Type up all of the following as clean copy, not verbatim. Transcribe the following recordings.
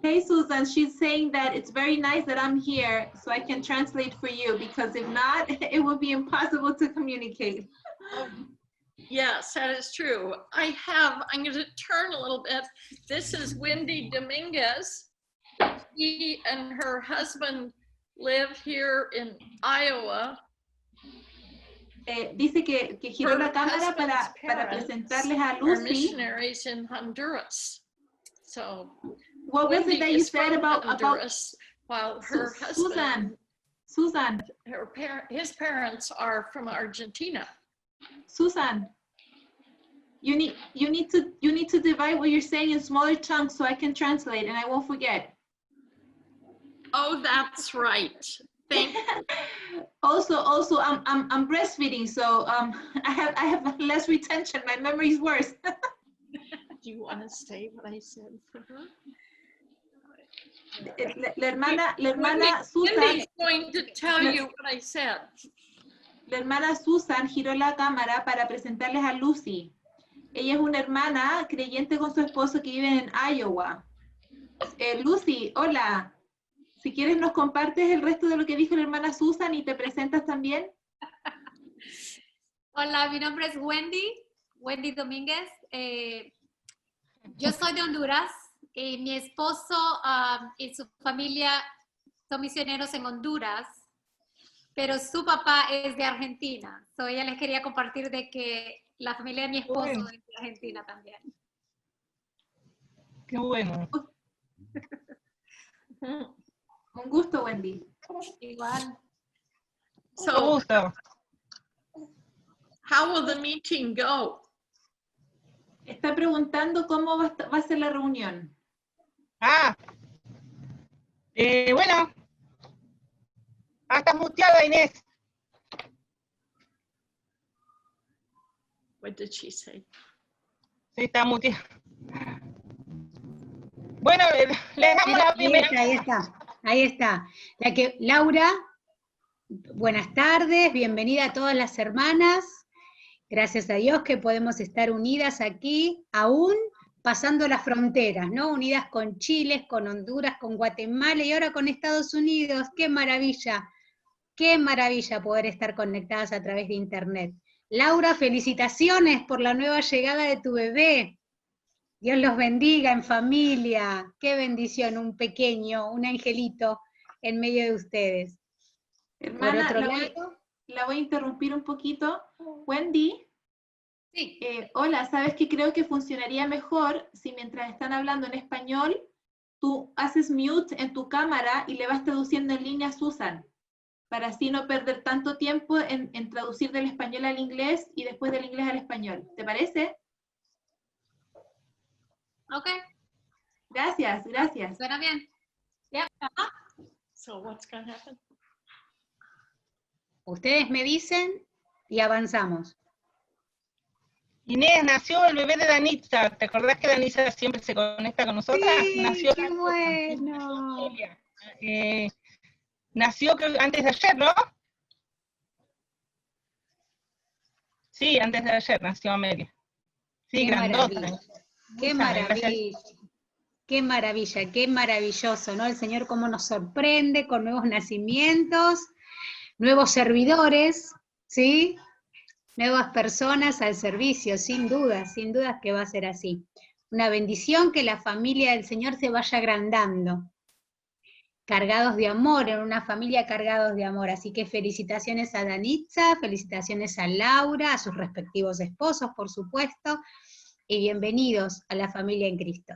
Hey, Susan, she's saying that it's very nice that I'm here so I can translate for you, because if not, it would be impossible to communicate. Yes, that is true. I'm going to turn a little bit. This is Wendy Dominguez. She and her husband live here in Iowa. Dice que giró la cámara para presentarles a Lucy. Missionaries in Honduras. So, what was it that you said about Honduras, while her husband, Susan, his parents are from Argentina. Susan, you need to divide what you're saying in smaller chunks so I can translate and I won't forget. Oh, that's right. Thank you. Also, I'm breastfeeding, so I have less retention. My memory is worse. Do you want to say what I said for her? La hermana Susan. Wendy's going to tell you what I said. La hermana Susan giró la cámara para presentarles a Lucy. Ella es una hermana creyente con su esposo que vive en Iowa. Lucy, hola. Si quieres nos compartes el resto de lo que dijo la hermana Susan y te presentas también. Hola, mi nombre es Wendy Domínguez. Yo soy de Honduras y mi esposo y su familia son misioneros en Honduras, pero su papá es de Argentina. So ella les quería compartir de que la familia de mi esposo es de Argentina también. Qué bueno. Un gusto, Wendy. Igual. So, how will the meeting go? Está preguntando cómo va a ser la reunión. Bueno. Estás muteada, Inés. What did she say? Sí, está muteada. Bueno, le damos la primera. Ahí está. Laura, buenas tardes, bienvenida a todas las hermanas. Gracias a Dios que podemos estar unidas aquí, aún pasando las fronteras, ¿no? Unidas con Chile, con Honduras, con Guatemala y ahora con Estados Unidos. ¡Qué maravilla! ¡Qué maravilla poder estar conectadas a través de Internet! Laura, felicitaciones por la nueva llegada de tu bebé. Dios los bendiga en familia. Qué bendición, un pequeño, un angelito en medio de ustedes. Hermana, la voy a interrumpir un poquito. Wendy. Sí. Hola, ¿sabes qué? Creo que funcionaría mejor si mientras están hablando en español, tú haces mute en tu cámara y le vas traduciendo en línea a Susan, para así no perder tanto tiempo en traducir del español al inglés y después del inglés al español. ¿Te parece? Ok. Gracias. Suena bien. Yeah. So what's going to happen? Ustedes me dicen y avanzamos. Inés, nació el bebé de Danitza. ¿Te acordás que Danitza siempre se conecta con nosotras? Sí, nació qué bueno. Nació antes de ayer, ¿no? Sí, antes de ayer nació Amelia. Sí, Qué grandota. maravilla. Qué maravilla. Qué maravilla, qué maravilloso, ¿no? El Señor cómo nos sorprende con nuevos nacimientos, nuevos servidores, ¿sí? Nuevas personas al servicio, sin dudas que va a ser así. Una bendición que la familia del Señor se vaya agrandando. Cargados de amor, en una familia cargados de amor. Así que felicitaciones a Danitza, felicitaciones a Laura, a sus respectivos esposos, por supuesto, y bienvenidos a la familia en Cristo.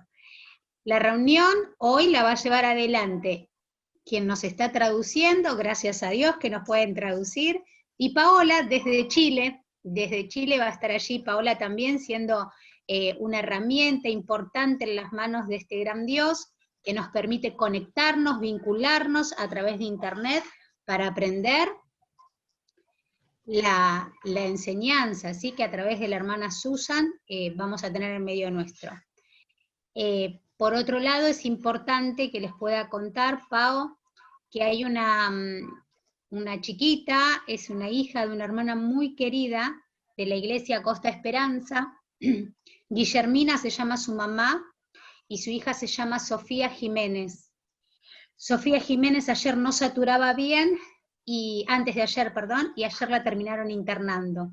La reunión hoy la va a llevar adelante quien nos está traduciendo, gracias a Dios que nos pueden traducir, y Paola desde Chile va a estar allí, Paola también siendo una herramienta importante en las manos de este gran Dios, que nos permite conectarnos, vincularnos a través de Internet para aprender la enseñanza, así que a través de la hermana Susan vamos a tener en medio nuestro. Por otro lado, es importante que les pueda contar, Pao, que hay una chiquita, es una hija de una hermana muy querida de la iglesia Costa Esperanza, Guillermina se llama su mamá, y su hija se llama Sofía Jiménez. Sofía Jiménez ayer no saturaba bien, y antes de ayer, perdón, y ayer la terminaron internando.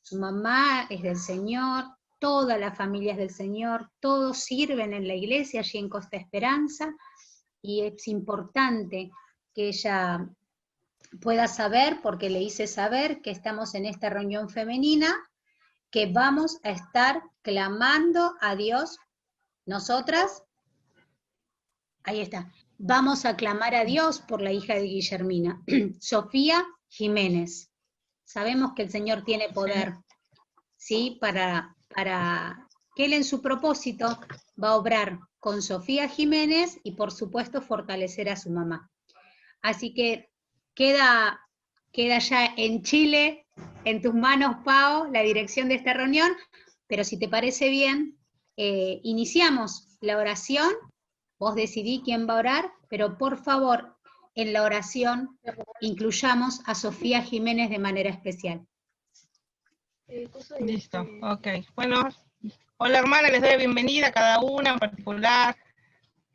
Su mamá es del Señor, toda la familia es del Señor, todos sirven en la iglesia allí en Costa Esperanza, y es importante que ella pueda saber, porque le hice saber que estamos en esta reunión femenina, que vamos a estar clamando a Dios, nosotras, ahí está, vamos a clamar a Dios por la hija de Guillermina, Sofía Jiménez. Sabemos que el Señor tiene poder, ¿sí? Para que Él en su propósito va a obrar con Sofía Jiménez y por supuesto fortalecer a su mamá. Así que queda ya en Chile, en tus manos, Pao, la dirección de esta reunión, pero si te parece bien, iniciamos la oración, vos decidí quién va a orar, pero por favor, en la oración incluyamos a Sofía Jiménez de manera especial. Listo, ok. Bueno, hola hermana, les doy la bienvenida a cada una en particular.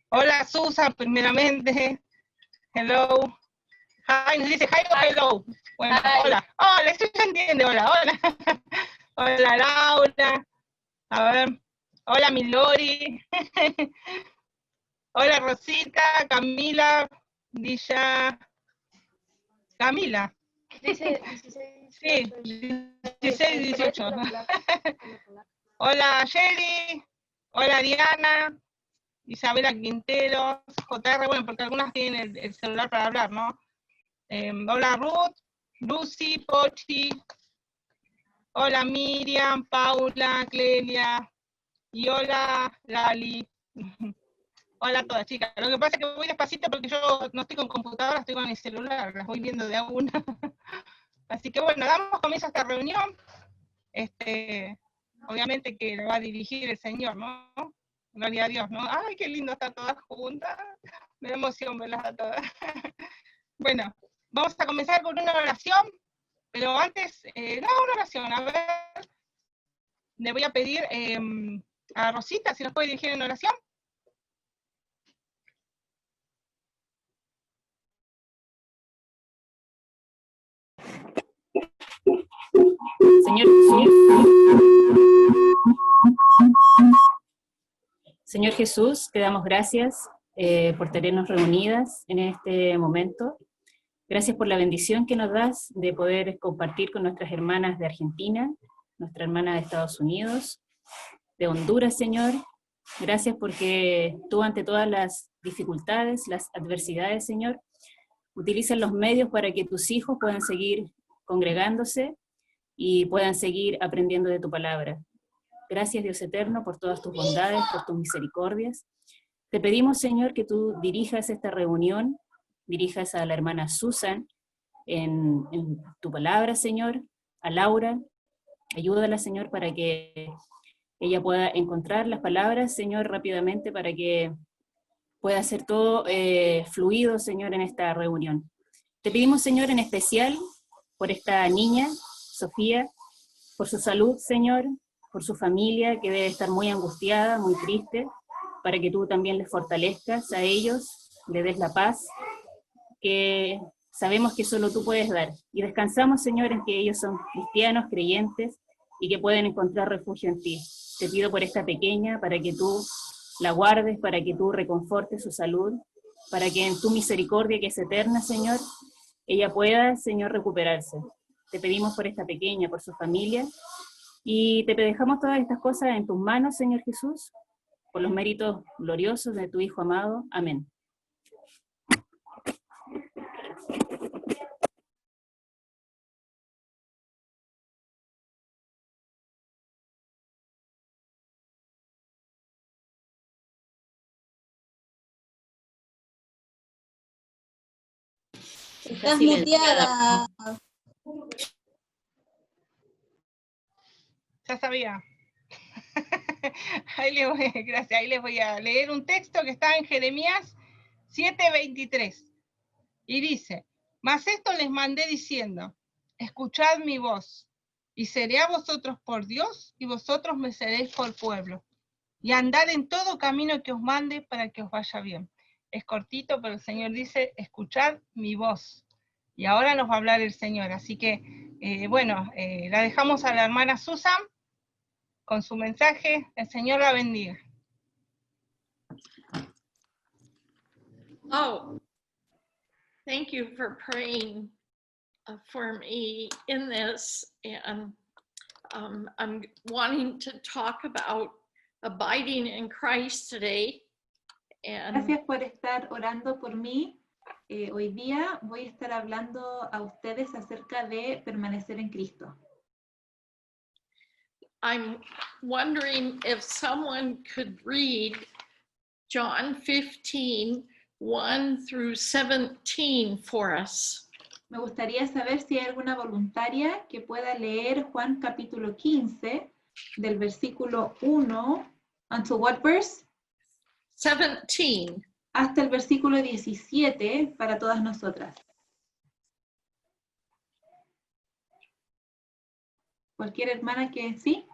Hola Susan, primeramente. Hello. Hi, nos dice hi o hello. Bueno, hi. Hola. Hola, sí se entiende, hola, hola. Hola Laura. A ver. Hola Milori. Hola Rosita, Camila, Dilla. Camila. Dice 16. Sí, 16, 18. Hola Sherry, hola Diana, Isabela Quinteros, JR, bueno, porque algunas tienen el celular para hablar, ¿no? Hola Ruth, Lucy, Pochi, hola Miriam, Paula, Clelia, y hola Lali. Hola a todas, chicas. Lo que pasa es que voy despacito porque yo no estoy con computadora, estoy con mi celular, las voy viendo de a una. Así que bueno, damos comienzo a esta reunión. Obviamente que la va a dirigir el Señor, ¿no? Gloria a Dios, ¿no? Ay, qué lindo estar todas juntas. Me da emoción verlas a todas. Bueno, vamos a comenzar con una oración, pero antes, no, una oración, a ver. Le voy a pedir a Rosita si nos puede dirigir en oración. Señor Jesús, te damos gracias por tenernos reunidas en este momento. Gracias por la bendición que nos das de poder compartir con nuestras hermanas de Argentina, nuestra hermana de Estados Unidos, de Honduras, Señor. Gracias porque tú, ante todas las dificultades, las adversidades, Señor, utilizas los medios para que tus hijos puedan seguir congregándose y puedan seguir aprendiendo de tu palabra. Gracias, Dios eterno, por todas tus bondades, por tus misericordias. Te pedimos, Señor, que tú dirijas esta reunión, dirijas a la hermana Susan en tu palabra, Señor, a Laura. Ayúdala, Señor, para que ella pueda encontrar las palabras, Señor, rápidamente, para que pueda ser todo fluido, Señor, en esta reunión. Te pedimos, Señor, en especial por esta niña, Sofía, por su salud, Señor, por su familia, que debe estar muy angustiada, muy triste, para que tú también les fortalezcas a ellos, le des la paz, que sabemos que solo tú puedes dar. Y descansamos, Señor, en que ellos son cristianos, creyentes, y que pueden encontrar refugio en ti. Te pido por esta pequeña, para que tú la guardes, para que tú reconfortes su salud, para que en tu misericordia, que es eterna, Señor, ella pueda, Señor, recuperarse. Te pedimos por esta pequeña, por su familia, y te dejamos todas estas cosas en tus manos, Señor Jesús, por los méritos gloriosos de tu Hijo amado. Amén. Estás muteada. Ya sabía. Gracias. Ahí les voy a leer un texto que está en Jeremías 7:23. Y dice: mas esto les mandé diciendo, escuchad mi voz, y seré a vosotros por Dios, y vosotros me seréis por pueblo. y andad en todo camino que os mande para que os vaya bien. Es cortito, pero el Señor dice, escuchad mi voz. Y ahora nos va a hablar el Señor. Así que, la dejamos a la hermana Susan con su mensaje. El Señor la bendiga. Oh, thank you for praying for me in this. And I'm wanting to talk about abiding in Christ today. And Gracias por estar orando por mí. Hoy día voy a estar hablando a ustedes acerca de permanecer en Cristo. I'm wondering if someone could read John 15, 1 through 17 for us. Me gustaría saber si hay alguna voluntaria que pueda leer Juan capítulo 15, del versículo 1, until what verse? 17. Hasta el versículo 17 para todas nosotras. ¿Cualquier hermana que sí?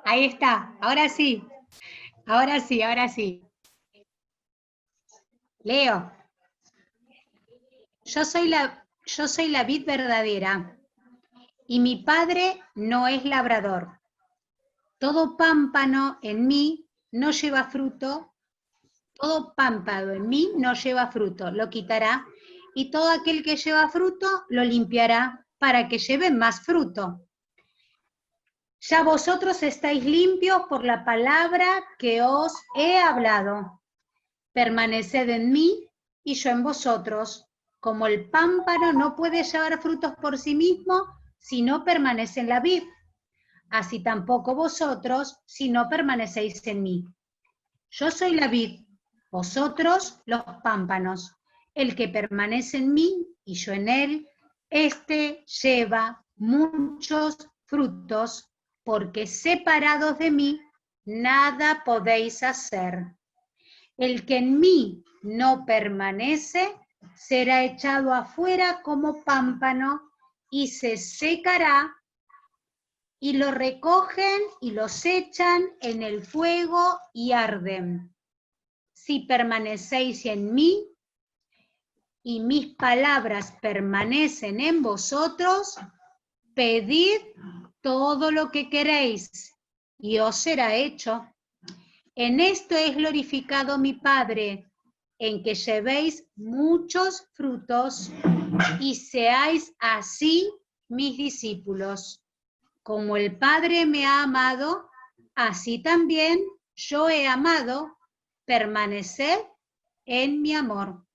Ahí está, ahora sí, ahora sí, ahora sí. Leo. Yo soy la vid verdadera, y mi Padre no es labrador. Todo pámpano en mí no lleva fruto, todo pámpano en mí no lleva fruto, lo quitará, y todo aquel que lleva fruto lo limpiará para que lleve más fruto. Ya vosotros estáis limpios por la palabra que os he hablado. Permaneced en mí y yo en vosotros. Como el pámpano no puede llevar frutos por sí mismo si no permanece en la vid, así tampoco vosotros si no permanecéis en mí. Yo soy la vid, vosotros los pámpanos. El que permanece en mí y yo en él, éste lleva muchos frutos, porque separados de mí, nada podéis hacer. El que en mí no permanece, será echado afuera como pámpano y se secará, y lo recogen y los echan en el fuego y arden. Si permanecéis en mí y mis palabras permanecen en vosotros, pedid todo lo que queréis y os será hecho. En esto es glorificado mi Padre, en que llevéis muchos frutos y seáis así mis discípulos. Como el Padre me ha amado, así también yo he amado. Permaneced en mi amor.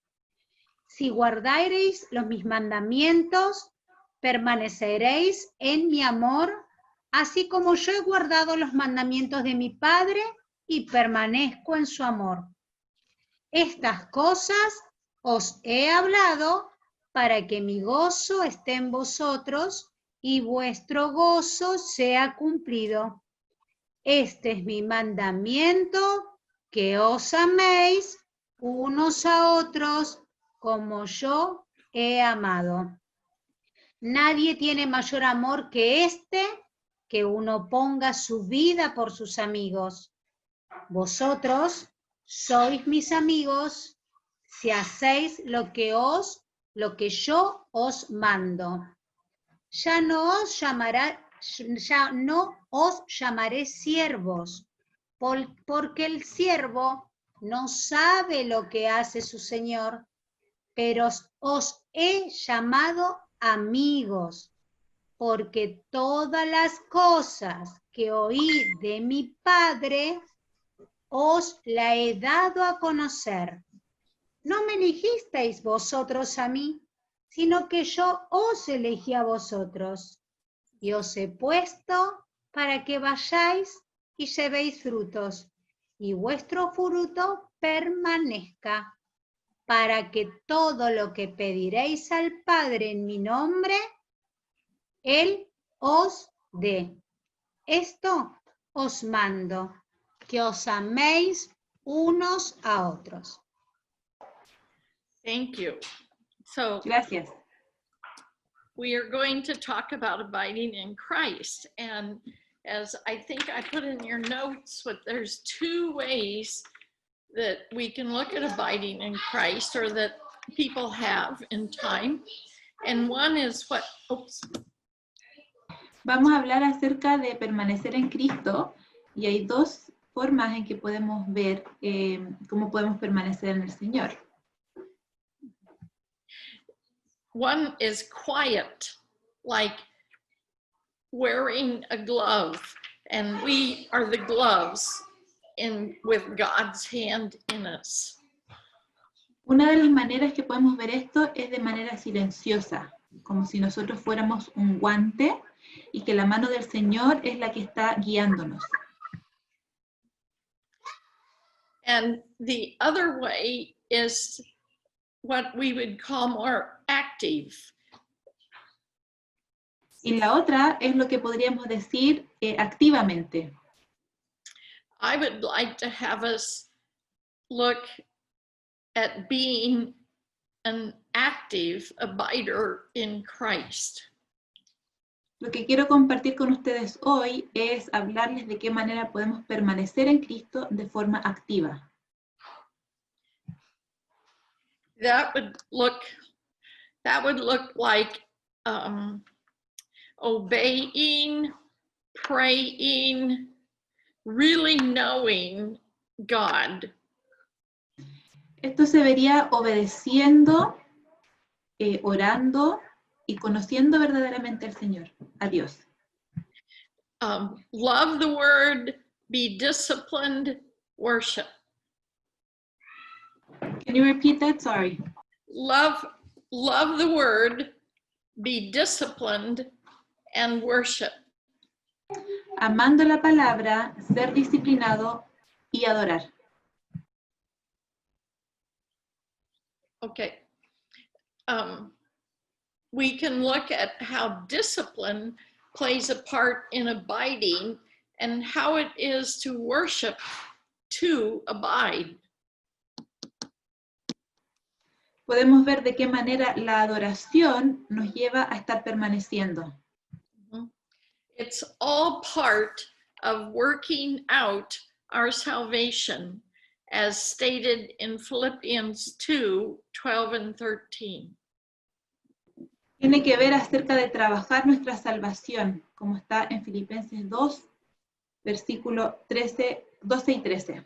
Si guardareis mis mandamientos, permaneceréis en mi amor, así como yo he guardado los mandamientos de mi Padre y permanezco en su amor. Estas cosas os he hablado para que mi gozo esté en vosotros y vuestro gozo sea cumplido. Este es mi mandamiento, que os améis unos a otros como yo he amado. Nadie tiene mayor amor que este, que uno ponga su vida por sus amigos. Vosotros sois mis amigos si hacéis lo que yo os mando. Ya no os llamaré siervos, porque el siervo no sabe lo que hace su señor, pero os he llamado amigos, porque todas las cosas que oí de mi Padre os la he dado a conocer. No me elegisteis vosotros a mí, sino que yo os elegí a vosotros, y os he puesto para que vayáis y llevéis frutos, y vuestro fruto permanezca, para que todo lo que pediréis al Padre en mi nombre, Él os dé. Esto os mando, que os améis unos a otros. Thank you. So Gracias. we are going to talk about abiding in Christ. And as I think I put in your notes, but there's two ways that we can look at abiding in Christ, or that people have in time. And one is what, oops. Vamos a hablar acerca de permanecer en Cristo, y hay dos formas en que podemos ver cómo podemos permanecer en el Señor. One is quiet, like wearing a glove, and we are the gloves with God's hand in us. Una de las maneras que podemos ver esto es de manera silenciosa, como si nosotros fuéramos un guante y que la mano del Señor es la que está guiándonos. And the other way is what we would call more active. Y la otra es lo que podríamos decir activamente. I would like to have us look at being an active abider in Christ. Lo que quiero compartir con ustedes hoy es hablarles de qué manera podemos permanecer en Cristo de forma activa. That would look like obeying, praying, really knowing God. Esto se vería obedeciendo, orando y conociendo verdaderamente al Señor, a Dios. Love the word, be disciplined, worship. Can you repeat that? Sorry. Love the word, be disciplined, and worship. Amando la palabra, ser disciplinado y adorar. Okay. We can look at how discipline plays a part in abiding and how it is to worship to abide. Podemos ver de qué manera la adoración nos lleva a estar permaneciendo. It's all part of working out our salvation, as stated in Philippians 2:12 and 13. Tiene que ver acerca de trabajar nuestra salvación, como está en Filipenses 2, versículo 12 y 13.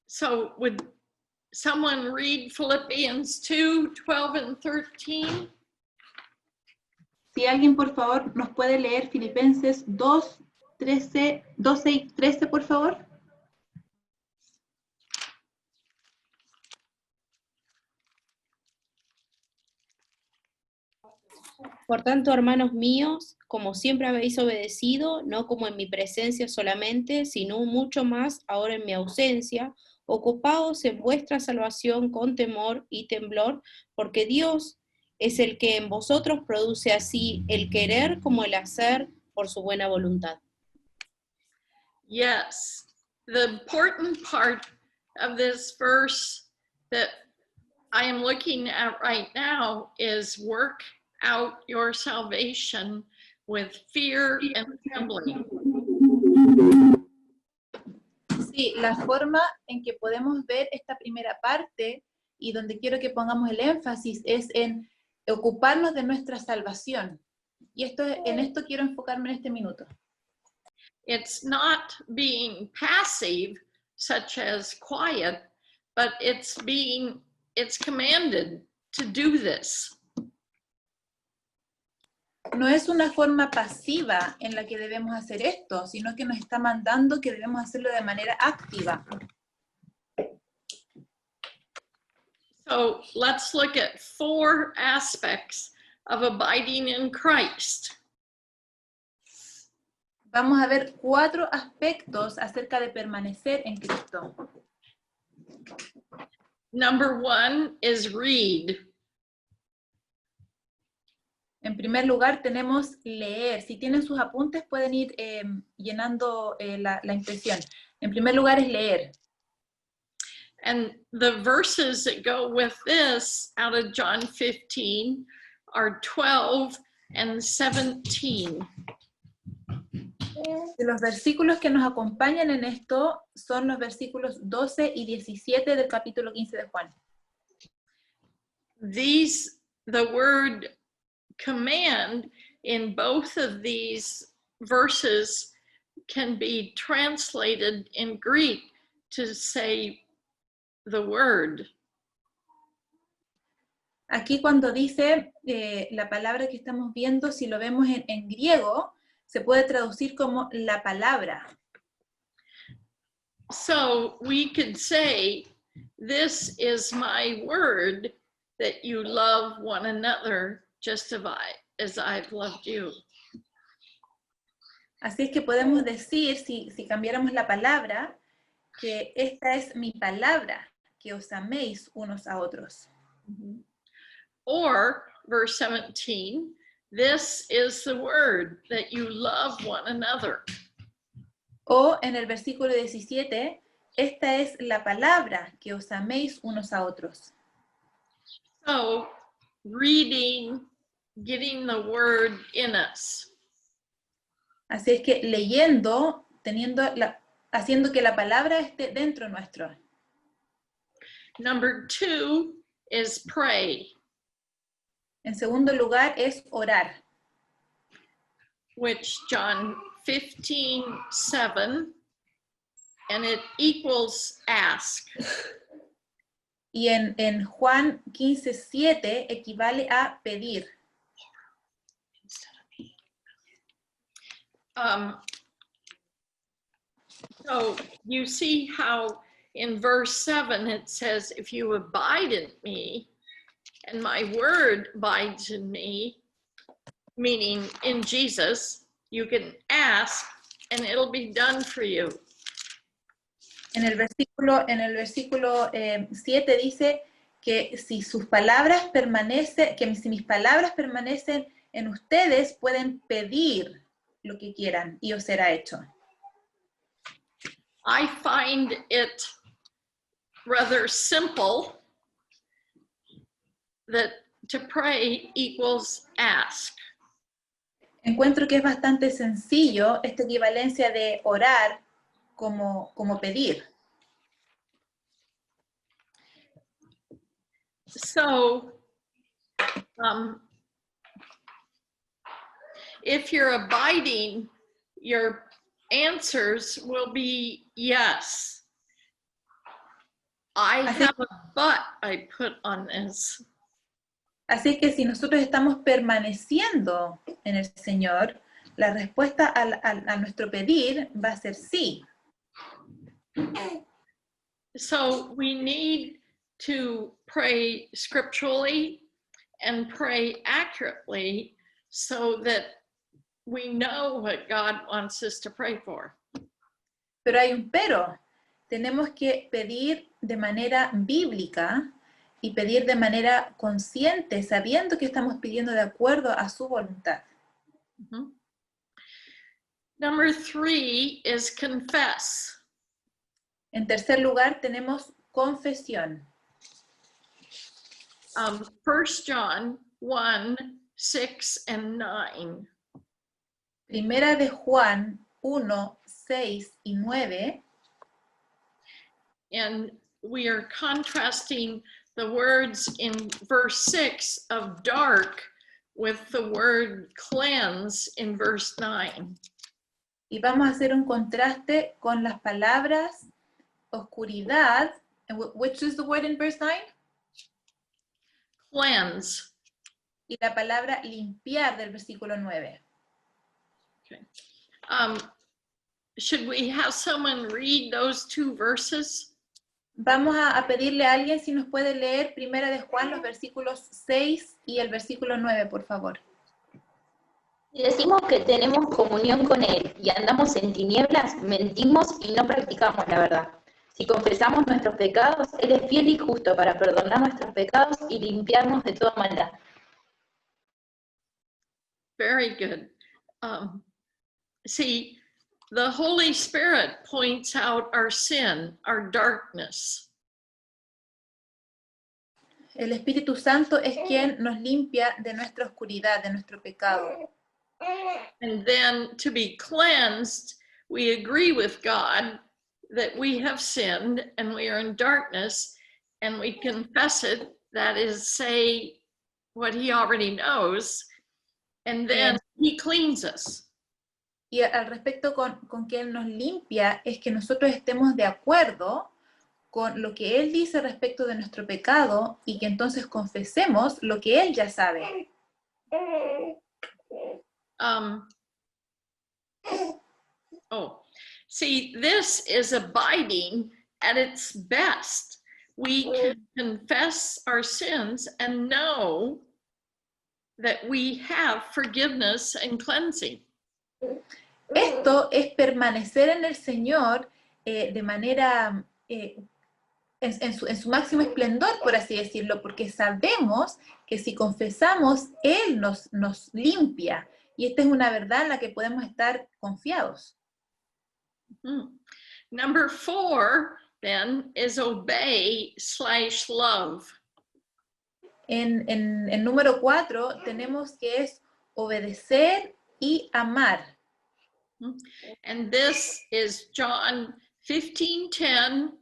So would someone read Philippians 2:12 and 13? Si alguien, por favor, nos puede leer Filipenses 2, 12 y 13, por favor. Por tanto, hermanos míos, como siempre habéis obedecido, no como en mi presencia solamente, sino mucho más ahora en mi ausencia, ocupaos en vuestra salvación con temor y temblor, porque Dios es el que en vosotros produce así el querer como el hacer por su buena voluntad. Yes, the important part of this verse that I am looking at right now is work out your salvation with fear and trembling. Sí, la forma en que podemos ver esta primera parte y donde quiero que pongamos el énfasis es en ocuparnos de nuestra salvación. Y en esto quiero enfocarme en este minuto. It's not being passive, such as quiet, but it's commanded to do this. No es una forma pasiva en la que debemos hacer esto, sino que nos está mandando que debemos hacerlo de manera activa. So let's look at 4 aspects of abiding in Christ. Vamos a ver 4 aspectos acerca de permanecer en Cristo. Number 1 is read. En primer lugar tenemos leer. Si tienen sus apuntes pueden ir llenando la impresión. En primer lugar es leer. And the verses that go with this out of John 15 are 12 and 17. Los versículos que nos acompañan en esto son los versículos 12 y 17 del capítulo 15 de Juan. The word command in both of these verses can be translated in Greek to say the word. Aquí cuando dice la palabra que estamos viendo, si lo vemos en griego, se puede traducir como la palabra. So we could say, this is my word, that you love one another just as I've loved you. Así es que podemos decir, si cambiáramos la palabra, que esta es mi palabra, que os améis unos a otros. Or, verse 17, this is the word, that you love one another. O en el versículo 17, esta es la palabra, que os améis unos a otros. So, reading, getting the word in us. Así es que leyendo, haciendo que la palabra esté dentro nuestro. Number 2 is pray, En segundo lugar es orar, which John 15:7, and it equals ask. y en Juan 15:7 equivale a pedir. So you see how in verse 7 it says, if you abide in me and my word abides in me, meaning in Jesus, you can ask and it'll be done for you. En el versículo 7 dice que si sus palabras si mis palabras permanecen en ustedes, pueden pedir lo que quieran y os será hecho. I find it rather simple that to pray equals ask. Encuentro que es bastante sencillo esta equivalencia de orar como pedir. So, if you're abiding, your answers will be yes. I have a but I put on this. Así que si nosotros estamos permaneciendo en el Señor, la respuesta a nuestro pedir va a ser sí. So we need to pray scripturally and pray accurately so that we know what God wants us to pray for. Pero hay un pero. Tenemos que pedir de manera bíblica y pedir de manera consciente, sabiendo que estamos pidiendo de acuerdo a su voluntad. Mm-hmm. Number 3 is confess. En tercer lugar, tenemos confesión. 1 John 1, 6 and 9. Primera de Juan 1, 6 y 9. And we are contrasting the words in verse 6 of dark with the word cleanse in verse 9. Y vamos a hacer un contraste con las palabras oscuridad. Which is the word in verse 9? Cleanse. Y la palabra limpiar del versículo 9. Okay. Should we have someone read those two verses? Vamos a pedirle a alguien si nos puede leer Primera de Juan, los versículos 6 y el versículo 9, por favor. Si decimos que tenemos comunión con Él y andamos en tinieblas, mentimos y no practicamos la verdad. Si confesamos nuestros pecados, Él es fiel y justo para perdonar nuestros pecados y limpiarnos de toda maldad. Very good. See, the Holy Spirit points out our sin, our darkness. El Espíritu Santo es quien nos limpia de nuestra oscuridad, de nuestro pecado. And then to be cleansed, we agree with God that we have sinned and we are in darkness, and we confess it, that is, say what he already knows, and then he cleans us. Y al respecto con que Él nos limpia, es que nosotros estemos de acuerdo con lo que Él dice respecto de nuestro pecado y que entonces confesemos lo que Él ya sabe. See, this is abiding at its best. We can confess our sins and know that we have forgiveness and cleansing. Esto es permanecer en el Señor de manera, en su máximo esplendor, por así decirlo, porque sabemos que si confesamos, Él nos limpia. Y esta es una verdad en la que podemos estar confiados. Number 4, then, is obey/love. En el número 4 tenemos que es obedecer y amar. And this is John 15:10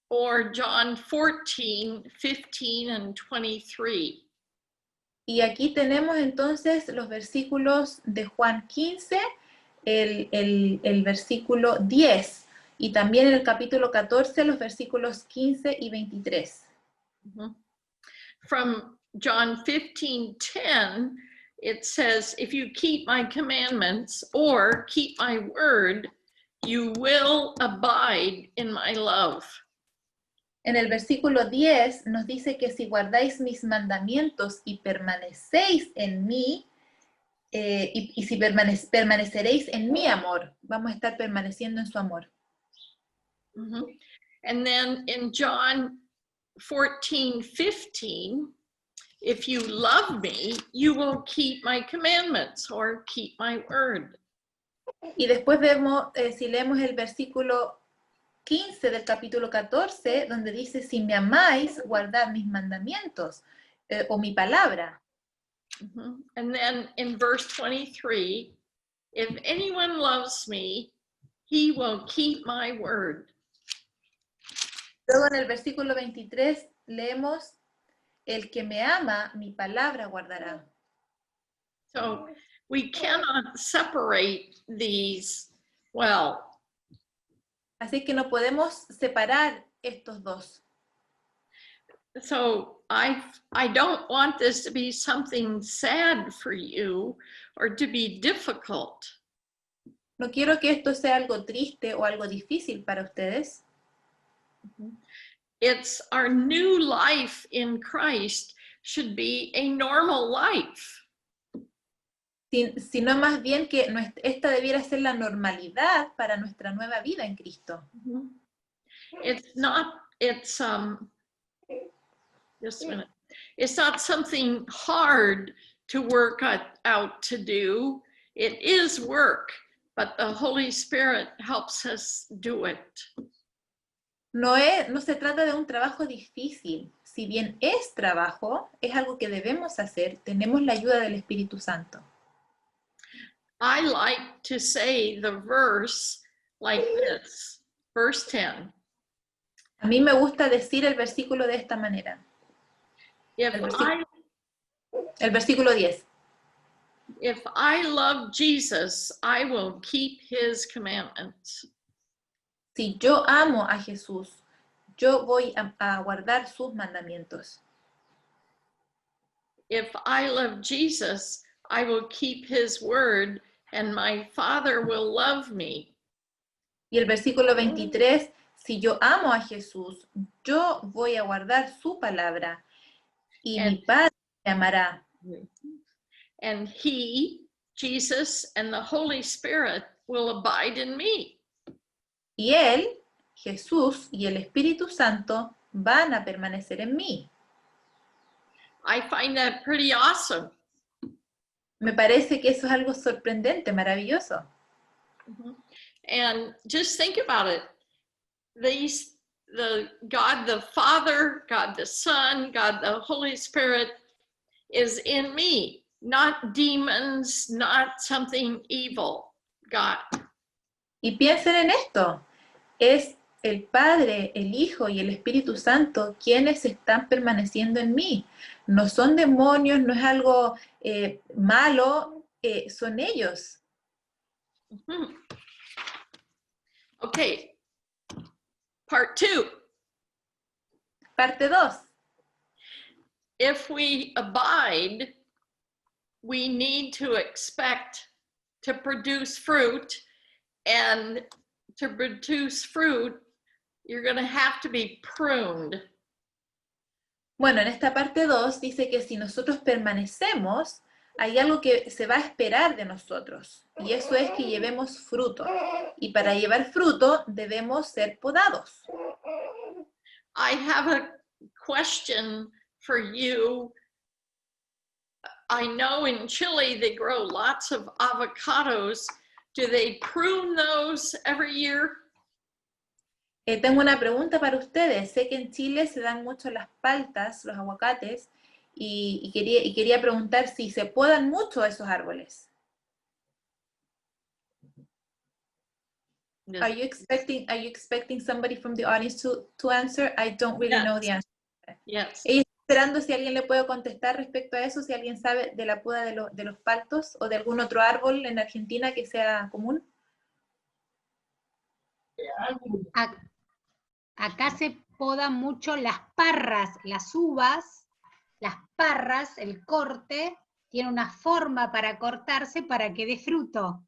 or John 14:15 and 23. Y aquí tenemos entonces los versículos de Juan 15, el versículo 10, y también en el capítulo 14 los versículos 15 y 23. From John 15:10, it says, if you keep my commandments or keep my word, you will abide in my love. En el versículo 10 nos dice que si guardáis mis mandamientos y permanecéis en mí, y si permaneceréis en mi amor, vamos a estar permaneciendo en su amor. And then in John 14:15, if you love me, you will keep my commandments or keep my word. Y después vemos, si leemos el versículo 15 del capítulo 14, donde dice, si me amáis, guardad mis mandamientos, o mi palabra. And then in verse 23, if anyone loves me, he will keep my word. Luego en el versículo 23 leemos, el que me ama, mi palabra guardará. So we cannot separate these well. Así que no podemos separar estos dos. So I don't want this to be something sad for you or to be difficult. No quiero que esto sea algo triste o algo difícil para ustedes. It's our new life in Christ should be a normal life. Sino más bien que esta debiera ser la normalidad para nuestra nueva vida en Cristo. It's not something hard to work out to do. It is work, but the Holy Spirit helps us do it. No se trata de un trabajo difícil. Si bien es trabajo, es algo que debemos hacer. Tenemos la ayuda del Espíritu Santo. I like to say the verse like this, verse 10. A mí me gusta decir el versículo de esta manera. El versículo 10. If I love Jesus, I will keep his commandments. Si yo amo a Jesús, yo voy a guardar sus mandamientos. If I love Jesus, I will keep his word, and my Father will love me. Y el versículo 23, si yo amo a Jesús, yo voy a guardar su palabra, y mi Padre me amará. And he, Jesus, and the Holy Spirit will abide in me. Y Él, Jesús y el Espíritu Santo van a permanecer en mí. I find that pretty awesome. Me parece que eso es algo sorprendente, maravilloso. And just think about it. God the Father, God the Son, God the Holy Spirit is in me, not demons, not something evil. God. Y piensen en esto, es el Padre, el Hijo y el Espíritu Santo quienes están permaneciendo en mí. No son demonios, no es algo malo, son ellos. Mhm. Okay, part 2. Parte 2. If we abide, we need to expect to produce fruit, and to produce fruit, you're going to have to be pruned. Bueno, en esta parte 2 dice que si nosotros permanecemos, hay algo que se va a esperar de nosotros, y eso es que llevemos fruto. Y para llevar fruto debemos ser podados. I have a question for you. I know in Chile they grow lots of avocados. Do they prune those every year? Tengo una pregunta para ustedes. Sé que en Chile se dan mucho las paltas, los aguacates, y quería preguntar si se podan mucho esos árboles. Yes. Are you expecting somebody from the audience to answer? I don't really know the answer. Yes. Ella está esperando si alguien le puede contestar respecto a eso, si alguien sabe de la poda de los paltos o de algún otro árbol en Argentina que sea común. Acá se podan mucho las parras, las uvas, las parras, el corte, tiene una forma para cortarse para que dé fruto,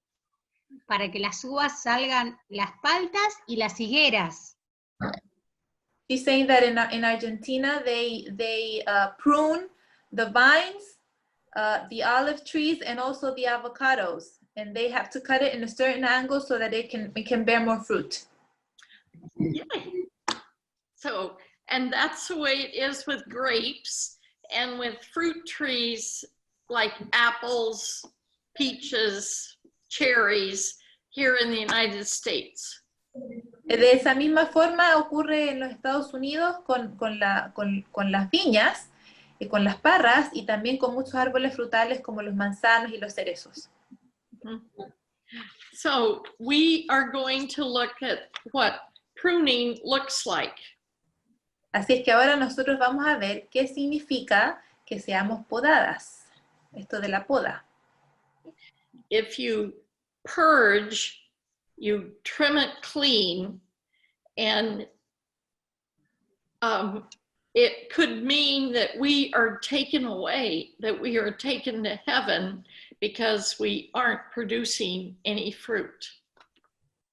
para que las uvas salgan las paltas y las higueras. She's saying that in Argentina they prune the vines, the olive trees, and also the avocados, and they have to cut it in a certain angle so that it can bear more fruit. Yay. So, and that's the way it is with grapes and with fruit trees like apples, peaches, cherries here in the United States. De esa misma forma ocurre en los Estados Unidos con las viñas, con las parras y también con muchos árboles frutales como los manzanos y los cerezos. So we are going to look at what pruning looks like. Así es que ahora nosotros vamos a ver qué significa que seamos podadas, esto de la poda. If you purge, you trim it clean, and it could mean that we are taken away, that we are taken to heaven because we aren't producing any fruit.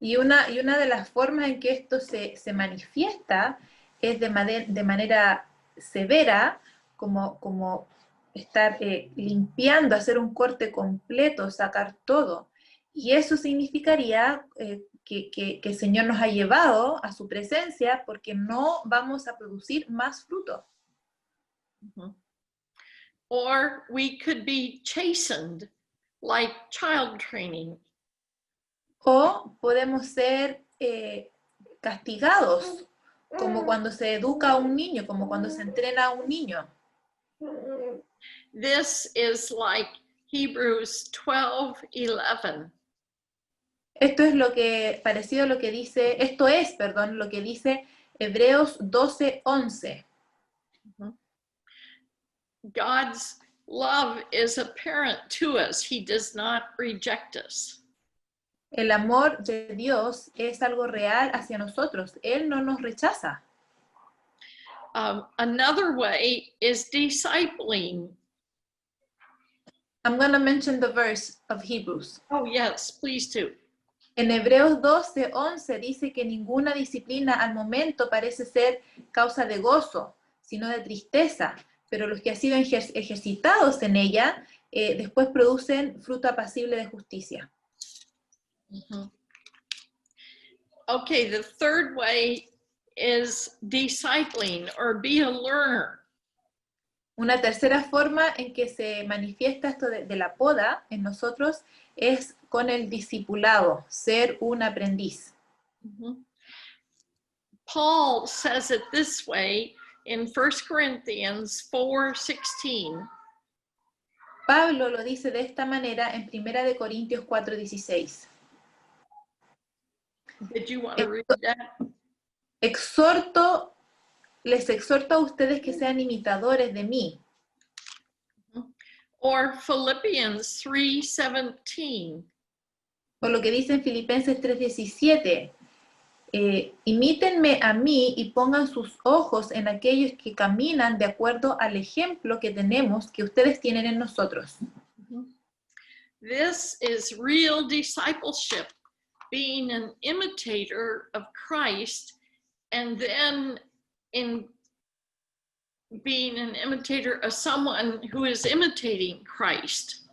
Y una de las formas en que esto se manifiesta es de manera severa, como estar limpiando, hacer un corte completo, sacar todo. Y eso significaría que el Señor nos ha llevado a su presencia porque no vamos a producir más fruto. Or we could be chastened, like child training. O podemos ser castigados, como cuando se educa a un niño, como cuando se entrena a un niño. This is like Hebrews 12:11. Esto es parecido a lo que dice Hebreos 12:11. God's love is apparent to us. He does not reject us. El amor de Dios es algo real hacia nosotros. Él no nos rechaza. Another way is discipling. I'm going to mention the verse of Hebrews. Oh, yes, please do. En Hebreos 12:11 dice que ninguna disciplina al momento parece ser causa de gozo, sino de tristeza, pero los que han sido ejercitados en ella, después producen fruto apacible de justicia. Okay, the third way is discipling or be a learner. Una tercera forma en que se manifiesta esto de la poda en nosotros es con el discipulado, ser un aprendiz. Paul says it this way in 1 Corinthians 4:16. Pablo lo dice de esta manera en 1 de Corintios 4:16. Did you want to read that? Les exhorto a ustedes que sean imitadores de mí. Or Philippians 3:17. O lo que dice en Filipenses 3:17. Imítenme a mí y pongan sus ojos en aquellos que caminan de acuerdo al ejemplo que tenemos, que ustedes tienen en nosotros. This is real discipleship, being an imitator of Christ, and then in being an imitator of someone who is imitating Christ.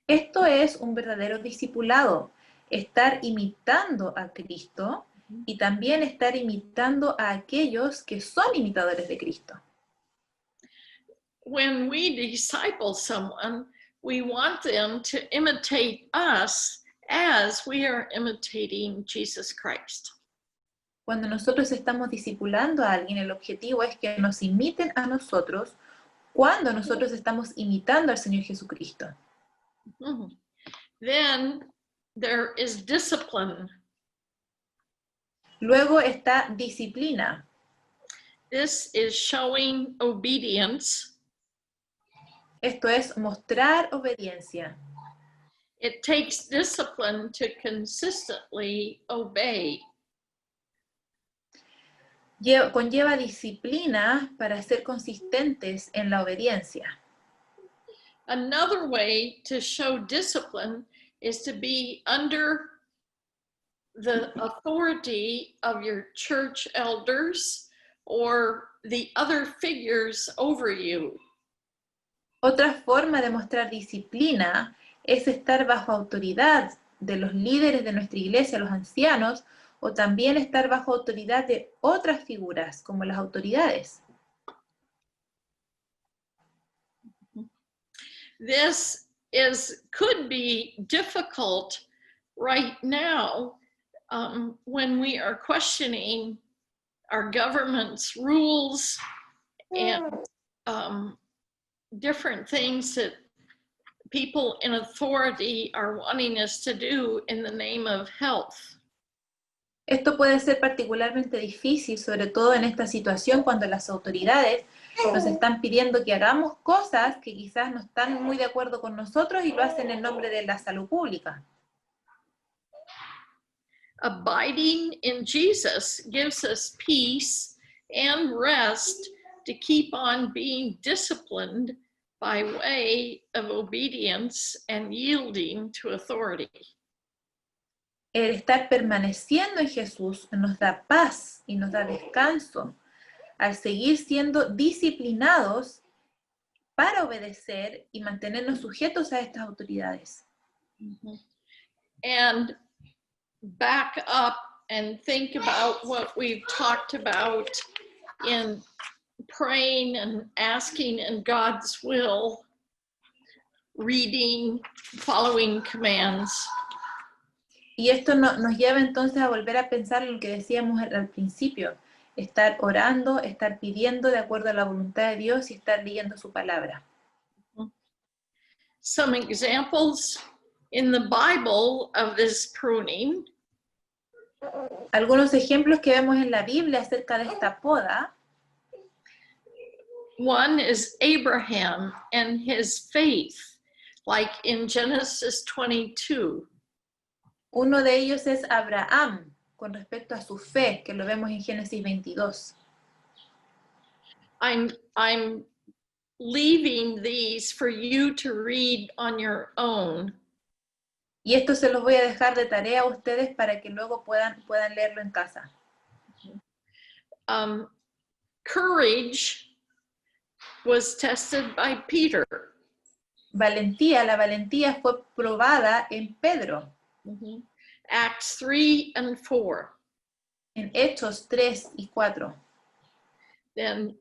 Esto es un verdadero discipulado, estar imitando a Cristo y también estar imitando a aquellos que son imitadores de Cristo. When we disciple someone, we want them to imitate us as we are imitating Jesus Christ. Cuando nosotros estamos discipulando a alguien, el objetivo es que nos imiten a nosotros cuando nosotros estamos imitando al Señor Jesucristo. Then there is discipline. Luego está disciplina. This is showing obedience. Esto es mostrar obediencia. It takes discipline to consistently obey. Conlleva disciplina para ser consistentes en la obediencia. Another way to show discipline is to be under the authority of your church elders or the other figures over you. Otra forma de mostrar disciplina es estar bajo autoridad de los líderes de nuestra iglesia, los ancianos, o también estar bajo autoridad de otras figuras, como las autoridades. This could be difficult right now when we are questioning our government's rules and different things that people in authority are wanting us to do in the name of health. Esto puede ser particularmente difícil, sobre todo en esta situación cuando las autoridades nos están pidiendo que hagamos cosas que quizás no están muy de acuerdo con nosotros y lo hacen en nombre de la salud pública. Abiding in Jesus gives us peace and rest to keep on being disciplined by way of obedience and yielding to authority. El estar permaneciendo en Jesús nos da paz y nos da descanso al seguir siendo disciplinados para obedecer y mantenernos sujetos a estas autoridades. And back up and think about what we've talked about in praying and asking in God's will, reading, following commands. Y esto nos lleva entonces a volver a pensar en lo que decíamos al principio, estar orando, estar pidiendo de acuerdo a la voluntad de Dios y estar leyendo su palabra. Some examples in the Bible of this pruning. Algunos ejemplos que vemos en la Biblia acerca de esta poda. One is Abraham and his faith, like in Genesis 22. Uno de ellos es Abraham, con respecto a su fe, que lo vemos en Génesis 22. I'm leaving these for you to read on your own. Y esto se los voy a dejar de tarea a ustedes para que luego puedan leerlo en casa. Courage was tested by Peter. La valentía fue probada en Pedro. Acts 3 and 4. En Hechos 3 y 4. Then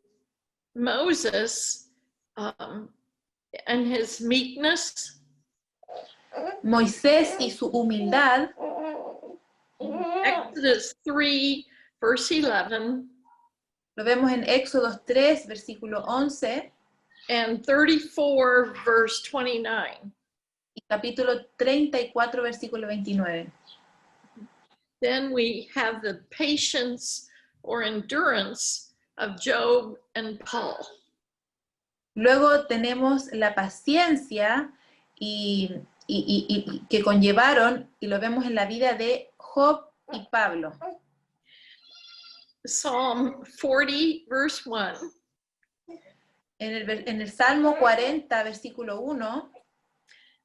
Moses and his meekness. Moisés y su humildad. Exodus 3, verse 11, Lo vemos en Éxodo 3, versículo 11, and 34, verse 29. y capítulo 34, versículo 29. Then we have the patience or endurance of Job and Paul. Luego tenemos la paciencia y que conllevaron, y lo vemos en la vida de Job y Pablo. Psalm 40, verse 1, En el Salmo 40, versículo 1,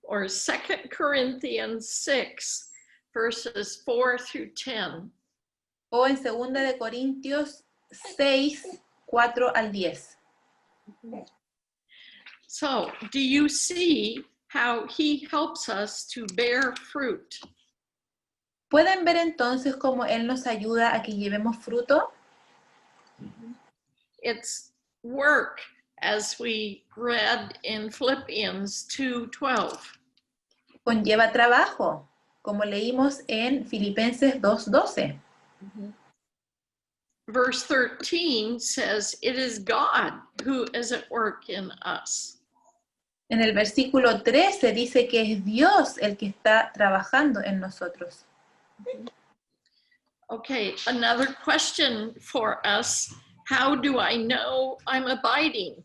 or 2 Corinthians 6, verses 4 through 10. o en 2 de Corintios 6, 4 al 10. So, do you see how he helps us to bear fruit? ¿Pueden ver entonces cómo Él nos ayuda a que llevemos fruto? It's work, as we read in Philippians 2:12. Conlleva trabajo, como leímos en Filipenses 2:12. Verse 13 says, it is God who is at work in us. En el versículo 13 dice que es Dios el que está trabajando en nosotros. Okay, another question for us. How do I know I'm abiding?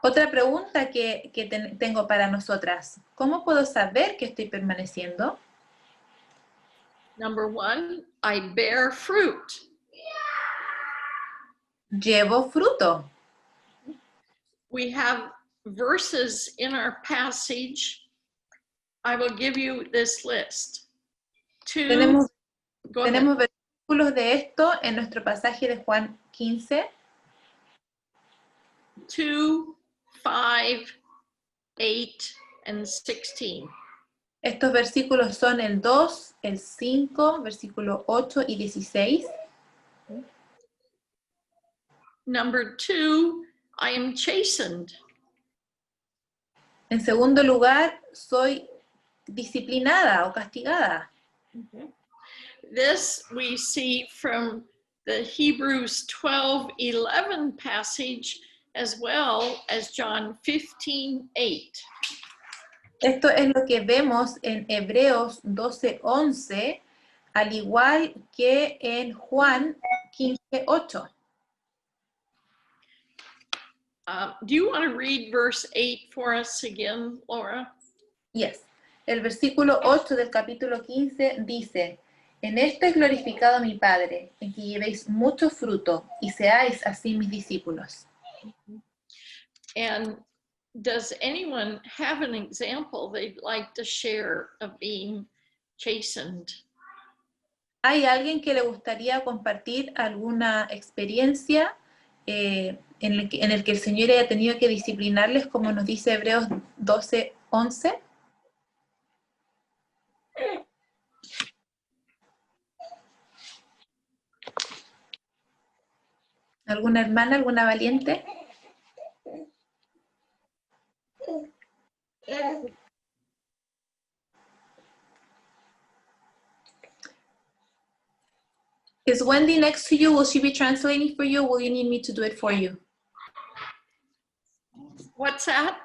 Otra pregunta que tengo para nosotras. ¿Cómo puedo saber que estoy permaneciendo? Number one, I bear fruit. Llevo fruto. We have verses in our passage. I will give you this list. Tenemos Go ahead. versículos de esto en nuestro pasaje de Juan 15. 2, 5, 8, and 16. Estos versículos son el 2, el 5, versículo 8 y 16. Number 2, I am chastened. En segundo lugar, soy disciplinada o castigada. This we see from the Hebrews 12:11 passage as well as John 15:8. Esto es lo que vemos en Hebreos 12:11, al igual que en Juan 15:8. Do you want to read verse 8 for us again, Laura? Yes. El versículo 8 del capítulo 15 dice: En esto es glorificado mi Padre, en que llevéis mucho fruto y seáis así mis discípulos. And does anyone have an example they'd like to share of being chastened? ¿Hay alguien que le gustaría compartir alguna experiencia en el que el Señor haya tenido que disciplinarles, como nos dice Hebreos 12:11? ¿Alguna hermana, alguna valiente? Is Wendy next to you? Will she be translating for you? Or will you need me to do it for you? What's that?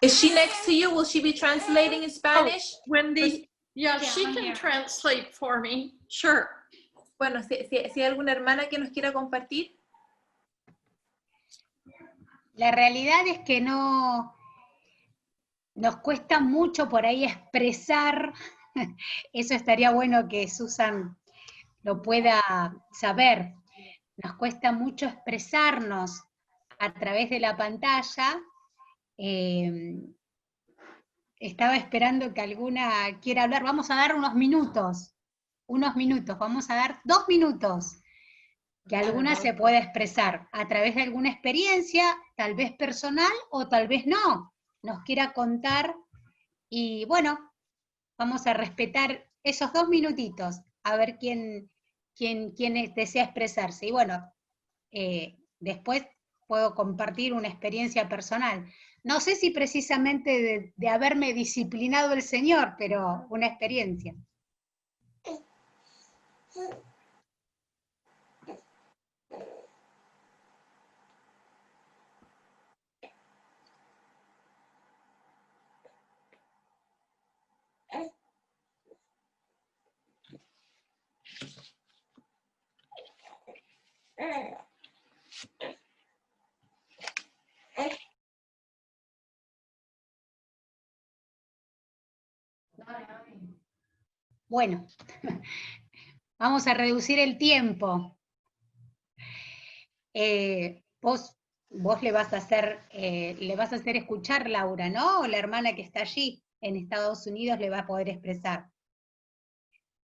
Is she next to you? Will she be translating in Spanish? Wendy? Yeah, she I'm can here. translate for me. Sure. Bueno, si hay alguna hermana que nos quiera compartir. La realidad es que no nos cuesta mucho por ahí expresar, eso estaría bueno que Susan lo pueda saber, nos cuesta mucho expresarnos a través de la pantalla. Estaba esperando que alguna quiera hablar, vamos a dar unos minutos, vamos a dar 2 minutos, que alguna se pueda expresar a través de alguna experiencia, tal vez personal o tal vez no, nos quiera contar, y bueno, vamos a respetar esos 2 minutitos, a ver quién desea expresarse, y bueno, después puedo compartir una experiencia personal. No sé si precisamente de haberme disciplinado el Señor, pero una experiencia. Bueno, vamos a reducir el tiempo. Vos le vas a hacer escuchar, Laura, ¿no? O la hermana que está allí en Estados Unidos le va a poder expresar.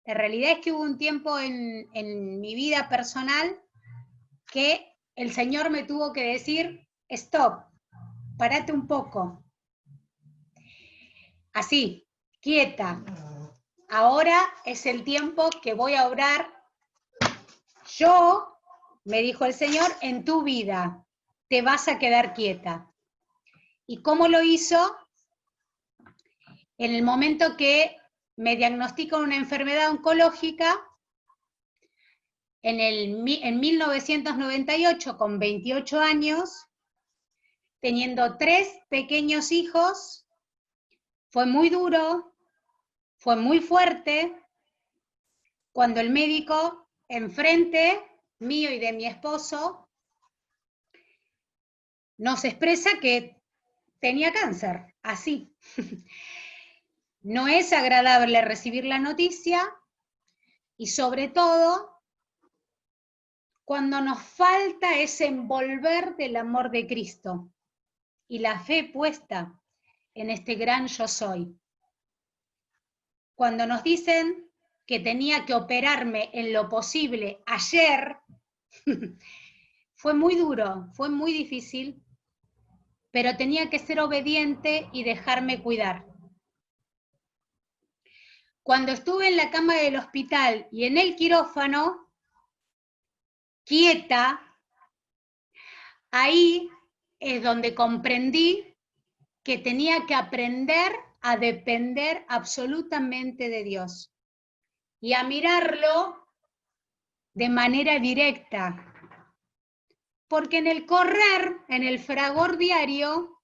La realidad es que hubo un tiempo en mi vida personal que el Señor me tuvo que decir, stop, parate un poco. Así, quieta. Ahora es el tiempo que voy a obrar yo, me dijo el Señor, en tu vida. Te vas a quedar quieta. ¿Y cómo lo hizo? En el momento que me diagnostican una enfermedad oncológica, en 1998, con 28 años, teniendo 3 pequeños hijos, fue muy duro, fue muy fuerte, cuando el médico enfrente mío y de mi esposo nos expresa que tenía cáncer, así. No es agradable recibir la noticia y sobre todo cuando nos falta ese envolver del amor de Cristo y la fe puesta en este gran yo soy. Cuando nos dicen que tenía que operarme en lo posible ayer, fue muy duro, fue muy difícil, pero tenía que ser obediente y dejarme cuidar. Cuando estuve en la cama del hospital y en el quirófano, quieta, ahí es donde comprendí que tenía que aprender a depender absolutamente de Dios y a mirarlo de manera directa. Porque en el correr, en el fragor diario,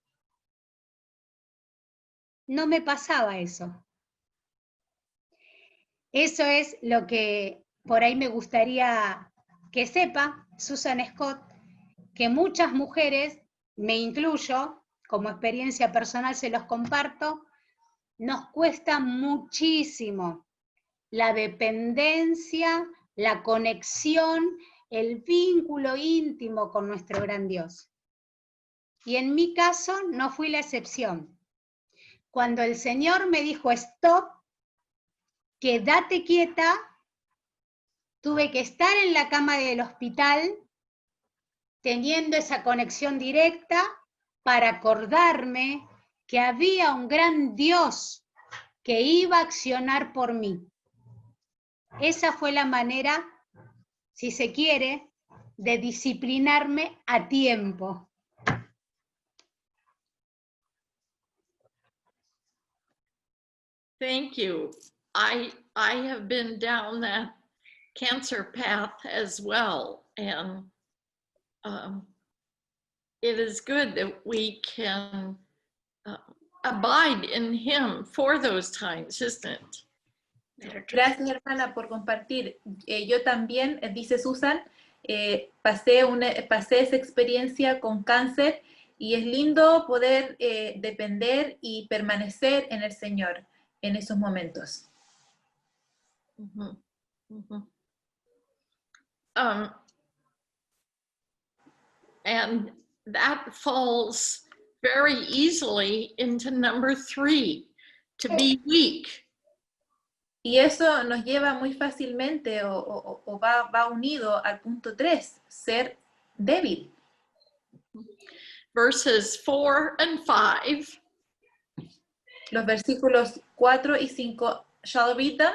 no me pasaba eso. Eso es lo que por ahí me gustaría que sepa Susan Scott, que muchas mujeres, me incluyo, como experiencia personal se los comparto, nos cuesta muchísimo la dependencia, la conexión, el vínculo íntimo con nuestro gran Dios. Y en mi caso no fui la excepción. Cuando el Señor me dijo stop, quédate quieta, tuve que estar en la cama del hospital teniendo esa conexión directa para acordarme que había un gran Dios que iba a accionar por mí. Esa fue la manera, si se quiere, de disciplinarme a tiempo. Thank you. I have been down that cancer path as well, and it is good that we can abide in Him for those times, isn't it? Gracias, hermana, por compartir. Yo también, dice Susan, pasé esa experiencia con cáncer y es lindo poder depender y permanecer en el Señor en esos momentos. Mm-hmm. Mm-hmm. And that falls very easily into number 3, to be weak. Y eso nos lleva muy fácilmente o va unido al punto 3, ser débil. Verses 4 and 5. Los versículos 4 y 5, ¿shall I read them?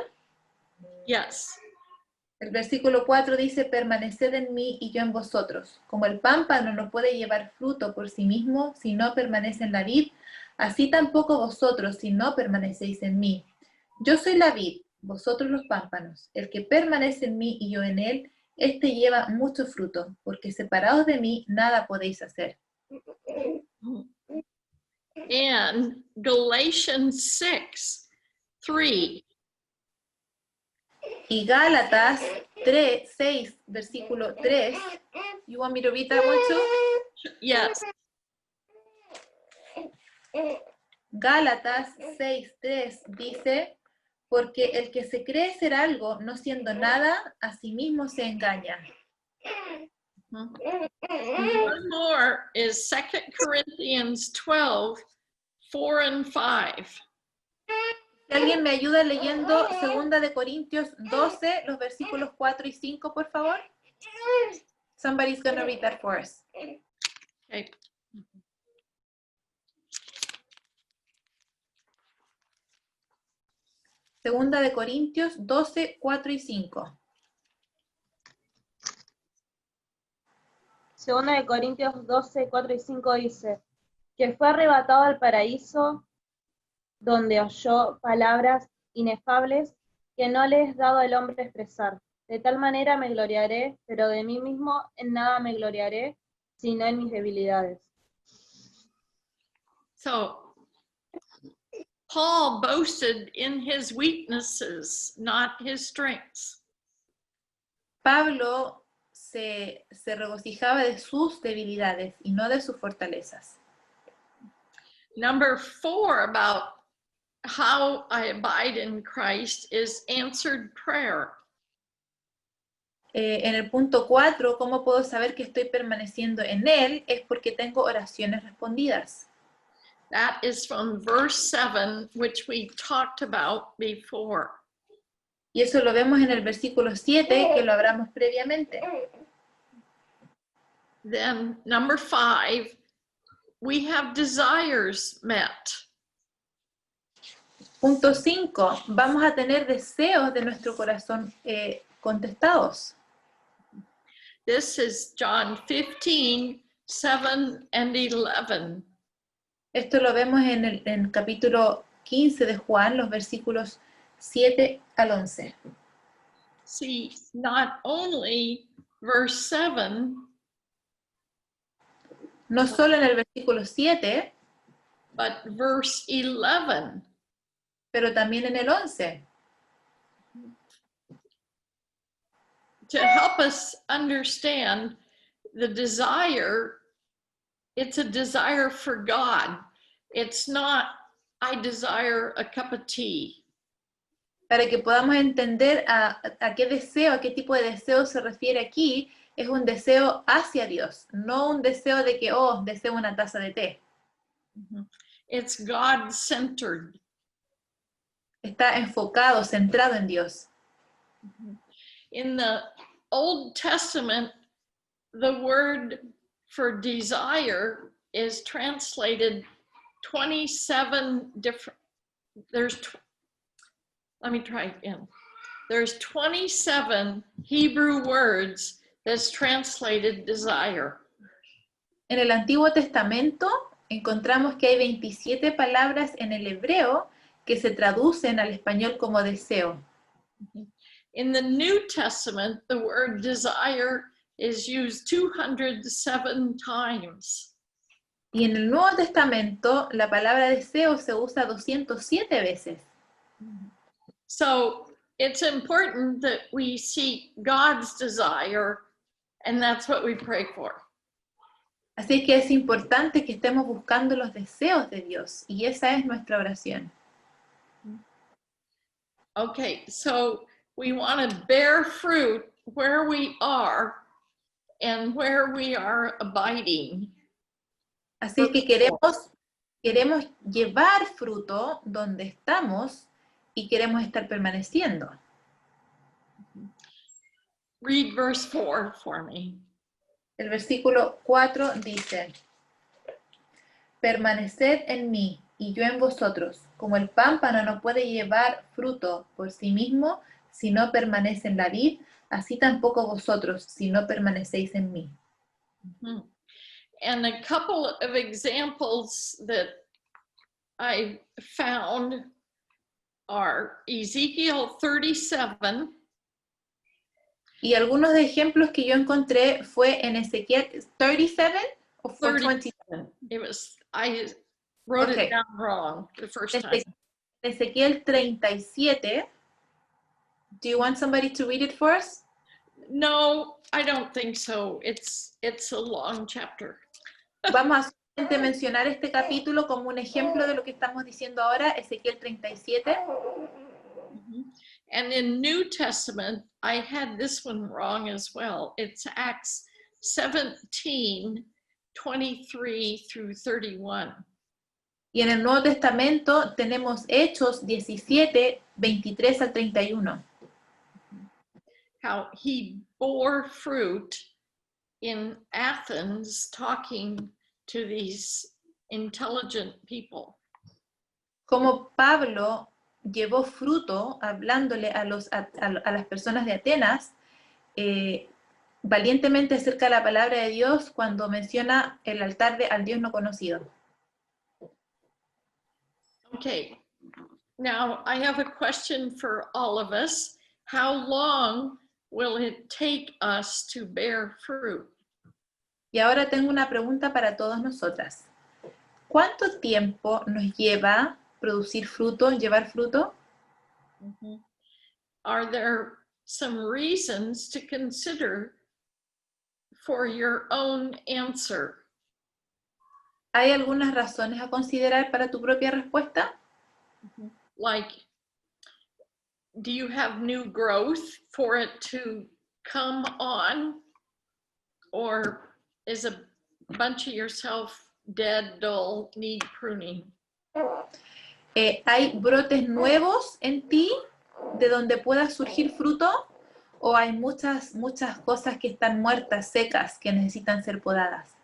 Yes. El versículo 4 dice, permaneced en mí y yo en vosotros. Como el pámpano no puede llevar fruto por sí mismo si no permanece en la vid, así tampoco vosotros si no permanecéis en mí. Yo soy la vid, vosotros los pámpanos. El que permanece en mí y yo en él, este lleva mucho fruto, porque separados de mí nada podéis hacer. And Galatians 6:3. Y Gálatas 6, versículo 3. You want me to read that one too? Yes. Gálatas 6:3 dice, Porque el que se cree ser algo, no siendo nada, a sí mismo se engaña. One more is 2 Corinthians 12, 4 and 5. Si alguien me ayuda leyendo 2 de Corintios 12, los versículos 4 y 5, por favor. Somebody's going to read that for us. Okay. Segunda de Corintios 12, 4 y 5. Segunda de Corintios 12, 4 y 5 dice, que fue arrebatado al paraíso, donde oyó palabras inefables que no le es dado al hombre expresar. De tal manera me gloriaré, pero de mí mismo en nada me gloriaré, sino en mis debilidades. So, Paul boasted in his weaknesses, not his strengths. Pablo se regocijaba de sus debilidades y no de sus fortalezas. Number 4 about how I abide in Christ is answered prayer. En el punto 4, ¿cómo puedo saber que estoy permaneciendo en él? Es porque tengo oraciones respondidas. That is from verse 7, which we talked about before. Y eso lo vemos en el versículo 7, que lo hablamos previamente. Then number 5, we have desires met. Punto 5, vamos a tener deseos de nuestro corazón contestados. This is John 15, 7 and 11. Esto lo vemos en el capítulo 15 de Juan, los versículos 7 al 11. See, not only verse 7, No solo en el versículo 7, but verse 11. pero también en el 11. To help us understand the desire, it's a desire for God. It's not, I desire a cup of tea. Para que podamos entender a qué deseo, a qué tipo de deseo se refiere aquí, es un deseo hacia Dios, no un deseo de que, oh, deseo una taza de té. It's God-centered. Está enfocado, centrado en Dios. In the Old Testament, the word for desire is translated 27 different, let me try again. There's 27 Hebrew words that's translated desire. En el Antiguo Testamento encontramos que hay 27 palabras en el hebreo que se traducen al español como deseo. In the New Testament, the word desire is used 207 times. Y en el Nuevo Testamento la palabra deseo se usa 207 veces. So it's important that we seek God's desire, and that's what we pray for. Así que es importante que estemos buscando los deseos de Dios, y esa es nuestra oración. Okay, so we want to bear fruit where we are and where we are abiding. Así que queremos llevar fruto donde estamos y queremos estar permaneciendo. Read verse 4 for me. El versículo 4 dice, permaneced en mí y yo en vosotros, como el pámpano no puede llevar fruto por sí mismo si no permanece en la vid, así tampoco vosotros si no permanecéis en mí. And a couple of examples that I found are Ezekiel 37. Y algunos de ejemplos que yo encontré fue en Ezequiel 37 o 37. It was, I wrote it down wrong the first time. Ezequiel 37. Do you want somebody to read it for us? No, I don't think so. It's a long chapter. Vamos a solamente mencionar este capítulo como un ejemplo de lo que estamos diciendo ahora, Ezequiel 37. And in New Testament, I had this one wrong as well. It's Acts 17, 23 through 31. Y en el Nuevo Testamento tenemos Hechos 17, 23 al 31. How he bore fruit in Athens talking to these intelligent people. Como Pablo llevó fruto hablándole a las personas de Atenas valientemente acerca de la palabra de Dios cuando menciona el altar al Dios no conocido. Okay, now I have a question for all of us. How long will it take us to bear fruit? Y ahora tengo una pregunta para todas nosotras. ¿Cuánto tiempo nos lleva producir fruto, llevar fruto? Are there some reasons to consider for your own answer? ¿Hay algunas razones a considerar para tu propia respuesta? Like, do you have new growth for it to come on? Or is a bunch of yourself dead, dull, need pruning? ¿Hay brotes nuevos en ti de donde pueda surgir fruto? ¿O hay muchas cosas que están muertas, secas, que necesitan ser podadas?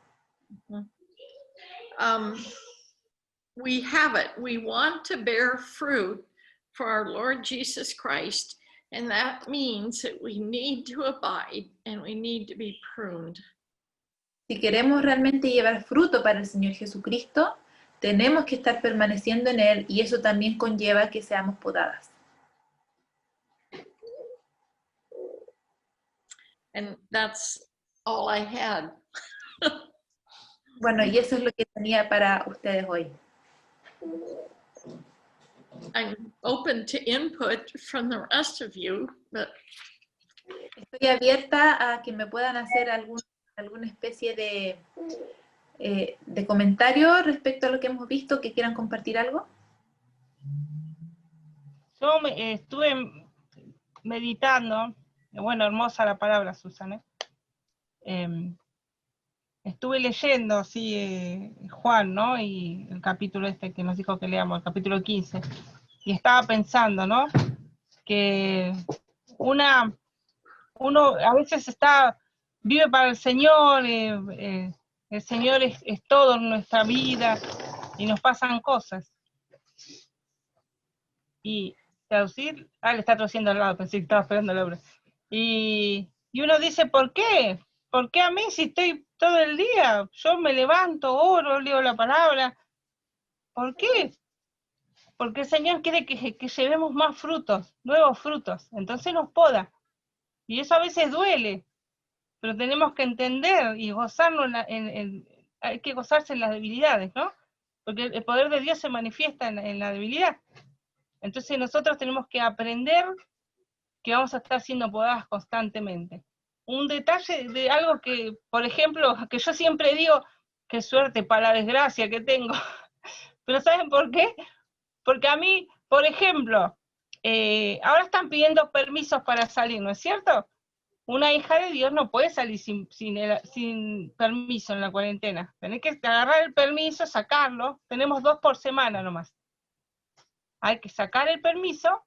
We have it. We want to bear fruit for our Lord Jesus Christ, and that means that we need to abide and we need to be pruned. Si queremos realmente llevar fruto para el Señor Jesucristo, tenemos que estar permaneciendo en Él, y eso también conlleva que seamos podadas. And that's all I had. Bueno, y eso es lo que tenía para ustedes hoy. I'm open to input from the rest of you, but Estoy abierta a que me puedan hacer alguna especie de comentario respecto a lo que hemos visto, que quieran compartir algo. Yo estuve meditando, bueno, hermosa la palabra, Susana. Estuve leyendo, sí, Juan, ¿no? Y el capítulo este que nos dijo que leamos, el capítulo 15. Y estaba pensando, ¿no? Que uno a veces vive para el Señor, el Señor es todo en nuestra vida, y nos pasan cosas. Y traducir, le está traduciendo al lado, pensé que estaba esperando la obra. Y uno dice, ¿por qué? ¿Por qué a mí si estoy todo el día? Yo me levanto, oro, leo la palabra. ¿Por qué? Porque el Señor quiere que llevemos más frutos, nuevos frutos. Entonces nos poda. Y eso a veces duele, pero tenemos que entender y gozarnos, hay que gozarse en las debilidades, ¿no? Porque el poder de Dios se manifiesta en la debilidad. Entonces nosotros tenemos que aprender que vamos a estar siendo podadas constantemente. Un detalle de algo que, por ejemplo, que yo siempre digo, qué suerte para la desgracia que tengo. Pero ¿saben por qué? Porque a mí, por ejemplo, ahora están pidiendo permisos para salir, ¿no es cierto? Una hija de Dios no puede salir sin permiso en la cuarentena. Tenés que agarrar el permiso, sacarlo. Tenemos 2 por semana nomás. Hay que sacar el permiso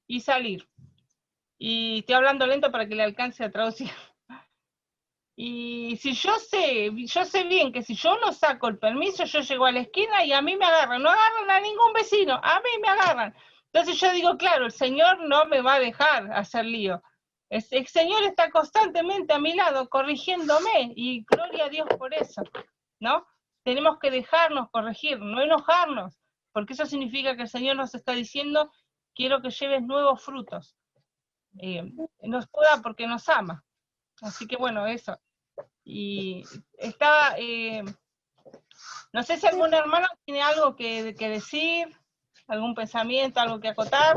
y salir. Y estoy hablando lento para que le alcance a traducir. Y si yo sé bien que si yo no saco el permiso, yo llego a la esquina y a mí me agarran. No agarran a ningún vecino, a mí me agarran. Entonces yo digo, claro, el Señor no me va a dejar hacer lío. El Señor está constantemente a mi lado, corrigiéndome, y gloria a Dios por eso, ¿no? Tenemos que dejarnos corregir, no enojarnos, porque eso significa que el Señor nos está diciendo, quiero que lleves nuevos frutos. Nos poda porque nos ama. Así que bueno, eso. Y está, no sé si algún hermano tiene algo que decir, algún pensamiento, algo que acotar.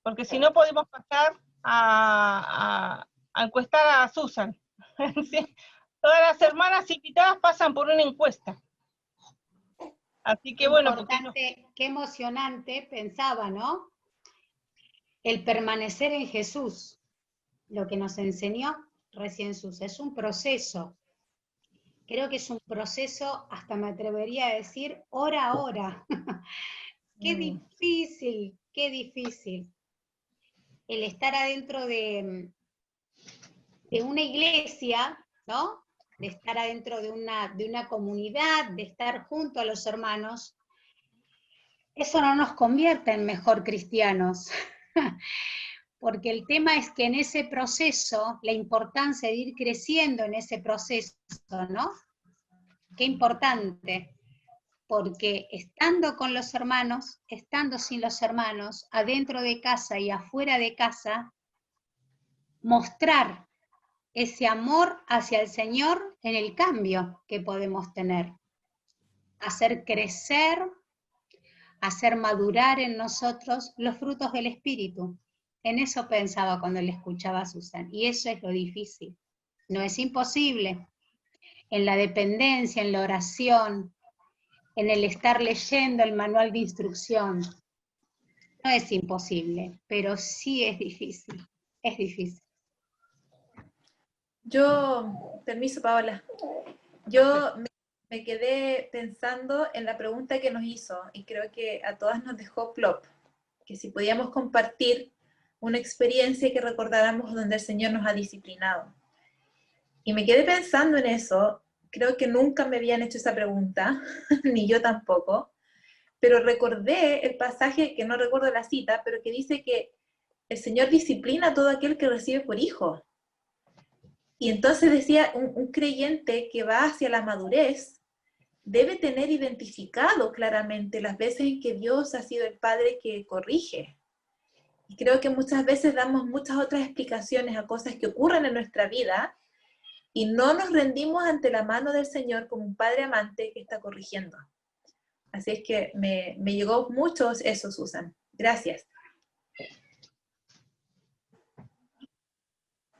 Porque si no podemos pasar a encuestar a Susan. ¿Sí? Todas las hermanas invitadas pasan por una encuesta. Así que bueno, porque Importante, qué emocionante, pensaba, ¿no? El permanecer en Jesús, lo que nos enseñó recién Sus, es un proceso. Creo que es un proceso, hasta me atrevería a decir, hora a hora. Qué difícil, qué difícil. El estar adentro de una iglesia, ¿no? De estar adentro de una comunidad, de estar junto a los hermanos, eso no nos convierte en mejor cristianos. Porque el tema es que en ese proceso, la importancia de ir creciendo en ese proceso, ¿no? Qué importante, porque estando con los hermanos, estando sin los hermanos, adentro de casa y afuera de casa, mostrar ese amor hacia el Señor en el cambio que podemos tener. Hacer crecer, hacer madurar en nosotros los frutos del Espíritu. En eso pensaba cuando le escuchaba a Susan, y eso es lo difícil. No es imposible. En la dependencia, en la oración, en el estar leyendo el manual de instrucción, no es imposible, pero sí es difícil, es difícil. Yo, permiso Paola, yo me quedé pensando en la pregunta que nos hizo y creo que a todas nos dejó plop, que si podíamos compartir una experiencia que recordáramos donde el Señor nos ha disciplinado. Y me quedé pensando en eso, creo que nunca me habían hecho esa pregunta, ni yo tampoco, pero recordé el pasaje, que no recuerdo la cita, pero que dice que el Señor disciplina a todo aquel que recibe por hijo. Y entonces decía, un creyente que va hacia la madurez debe tener identificado claramente las veces en que Dios ha sido el Padre que corrige. Y creo que muchas veces damos muchas otras explicaciones a cosas que ocurren en nuestra vida y no nos rendimos ante la mano del Señor como un Padre amante que está corrigiendo. Así es que me llegó mucho eso, Susan. Gracias.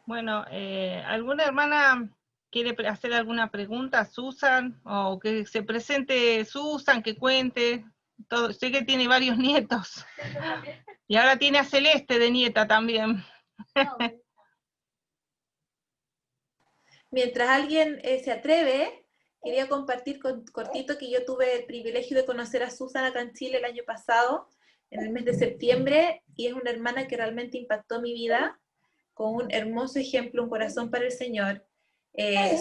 bueno, ¿alguna hermana quiere hacer alguna pregunta a Susan? O que se presente Susan, que cuente. Todo. Sé que tiene varios nietos. Y ahora tiene a Celeste de nieta también. Mientras alguien se atreve, quería compartir cortito que yo tuve el privilegio de conocer a Susan acá en Chile el año pasado, en el mes de septiembre, y es una hermana que realmente impactó mi vida, con un hermoso ejemplo, un corazón para el Señor.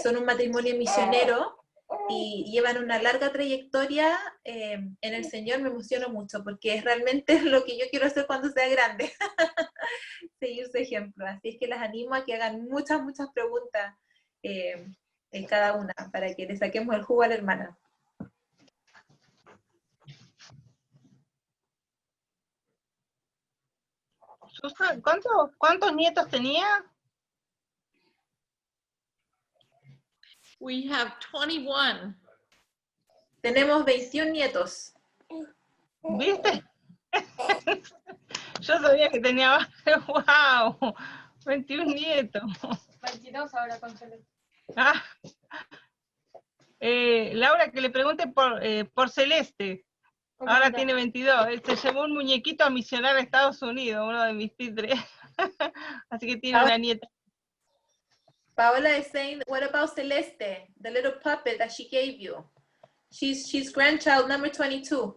Son un matrimonio misionero y llevan una larga trayectoria en el Señor. Me emociono mucho porque es realmente lo que yo quiero hacer cuando sea grande, seguir su ejemplo. Así es que las animo a que hagan muchas preguntas en cada una, para que le saquemos el jugo a la hermana. Susan, ¿cuántos nietos tenía? We have 21. Tenemos 21 nietos. ¿Viste? Yo sabía que tenía, wow, 21 nietos. 22 ahora con Celeste. Ah. Laura, que le pregunte por Celeste. Ahora tiene 22. Él se llevó un muñequito a misionar a Estados Unidos, uno de mis titres. Así que tiene una nieta. Paola is saying, what about Celeste, the little puppet that she gave you? She's grandchild number 22.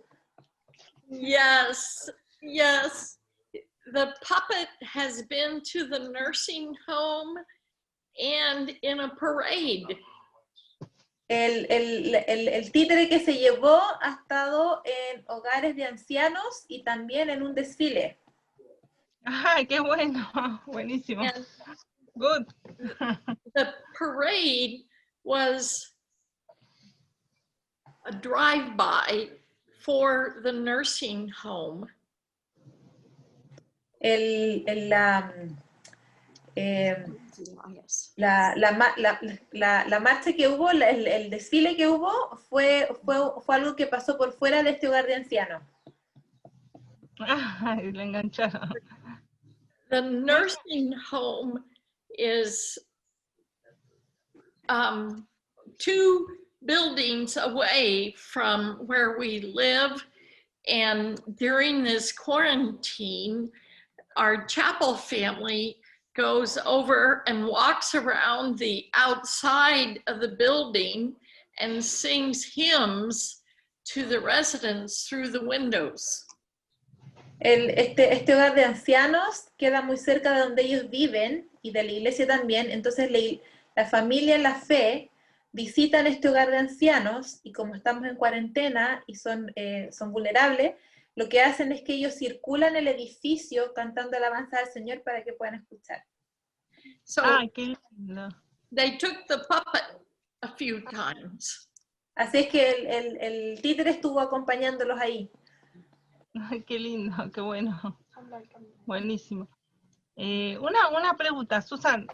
Yes, yes. The puppet has been to the nursing home and in a parade. El títere que se llevó ha estado en hogares de ancianos y también en un desfile. ¡Ay, qué bueno! Buenísimo. And Good. the parade was a drive-by for the nursing home. La marcha que hubo, el desfile que hubo, fue algo que pasó por fuera de este hogar de ancianos. Ay, le engancharon. The nursing home is 2 buildings away from where we live. And during this quarantine, our chapel family goes over and walks around the outside of the building and sings hymns to the residents through the windows. Este hogar de ancianos queda muy cerca de donde ellos viven y de la iglesia también, entonces la familia en la fe visitan este hogar de ancianos y como estamos en cuarentena y son vulnerables, lo que hacen es que ellos circulan el edificio cantando alabanza al Señor para que puedan escuchar. So qué lindo. they took the puppet a few times. Así es que el títere estuvo acompañándolos ahí. Ay, qué lindo, qué bueno. Buenísimo. Una pregunta, Susan.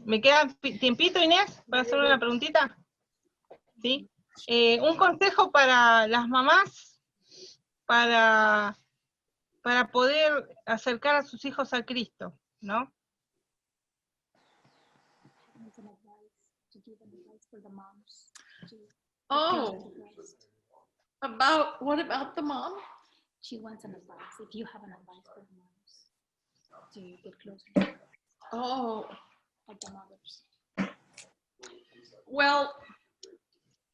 ¿Me queda tiempito, Inés, para hacer una preguntita? ¿Sí? Un consejo para las mamás para poder acercar a sus hijos a Cristo, ¿no? Oh, what about the mom? She wants an advice. If you have an advice for the moms to get closer. Oh, Like the mothers. well,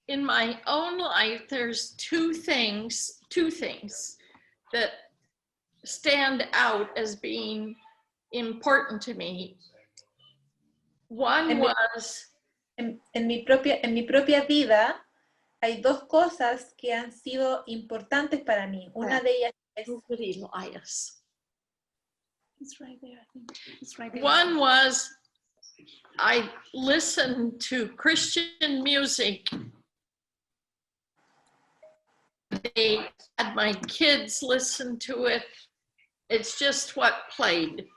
in my own life, there's two things that stand out as being important to me. One was en mi propia vida hay dos cosas que han sido importantes para mí. Una de ellas es Elias. It's right there, I think. It's right there. One was I listened to Christian music. They had my kids listen to it. It's just what played.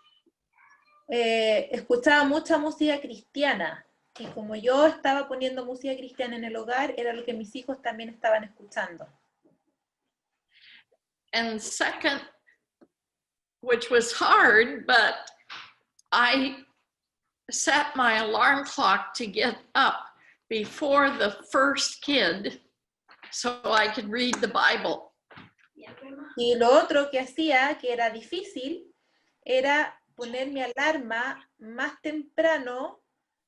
escuchaba mucha música cristiana y como yo estaba poniendo música cristiana en el hogar, era lo que mis hijos también estaban escuchando. And second, which was hard, but I set my alarm clock to get up before the first kid so I could read the Bible. Y lo otro que hacía, que era difícil, era poner mi alarma más temprano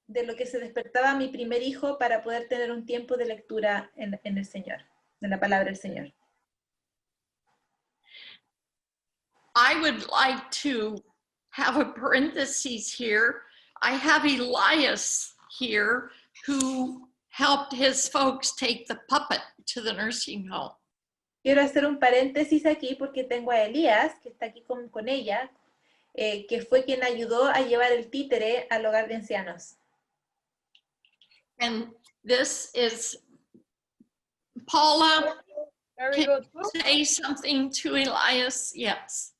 de lo que se despertaba mi primer hijo para poder tener un tiempo de lectura en el Señor, de la palabra del Señor. I would like to have a parenthesis here. I have Elias here who helped his folks take the puppet to the nursing home. Quiero hacer un paréntesis aquí porque tengo a Elías, que está aquí con ella, que fue quien ayudó a llevar el títere al hogar de ancianos. And this is Paula. Very Can good. you say something to Elias? Yes.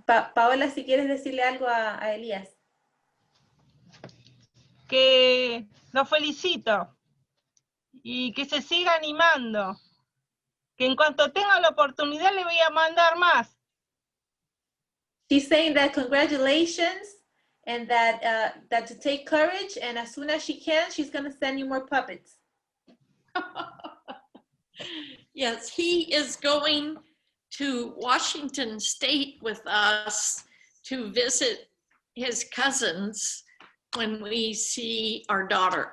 Paola, si quieres decirle algo a Elías. Que lo felicito y que se siga animando. Que en cuanto tenga la oportunidad le voy a mandar más. She's saying that congratulations and that to take courage, and as soon as she can, she's going to send you more puppets. Yes, he is going to Washington State with us to visit his cousins when we see our daughter.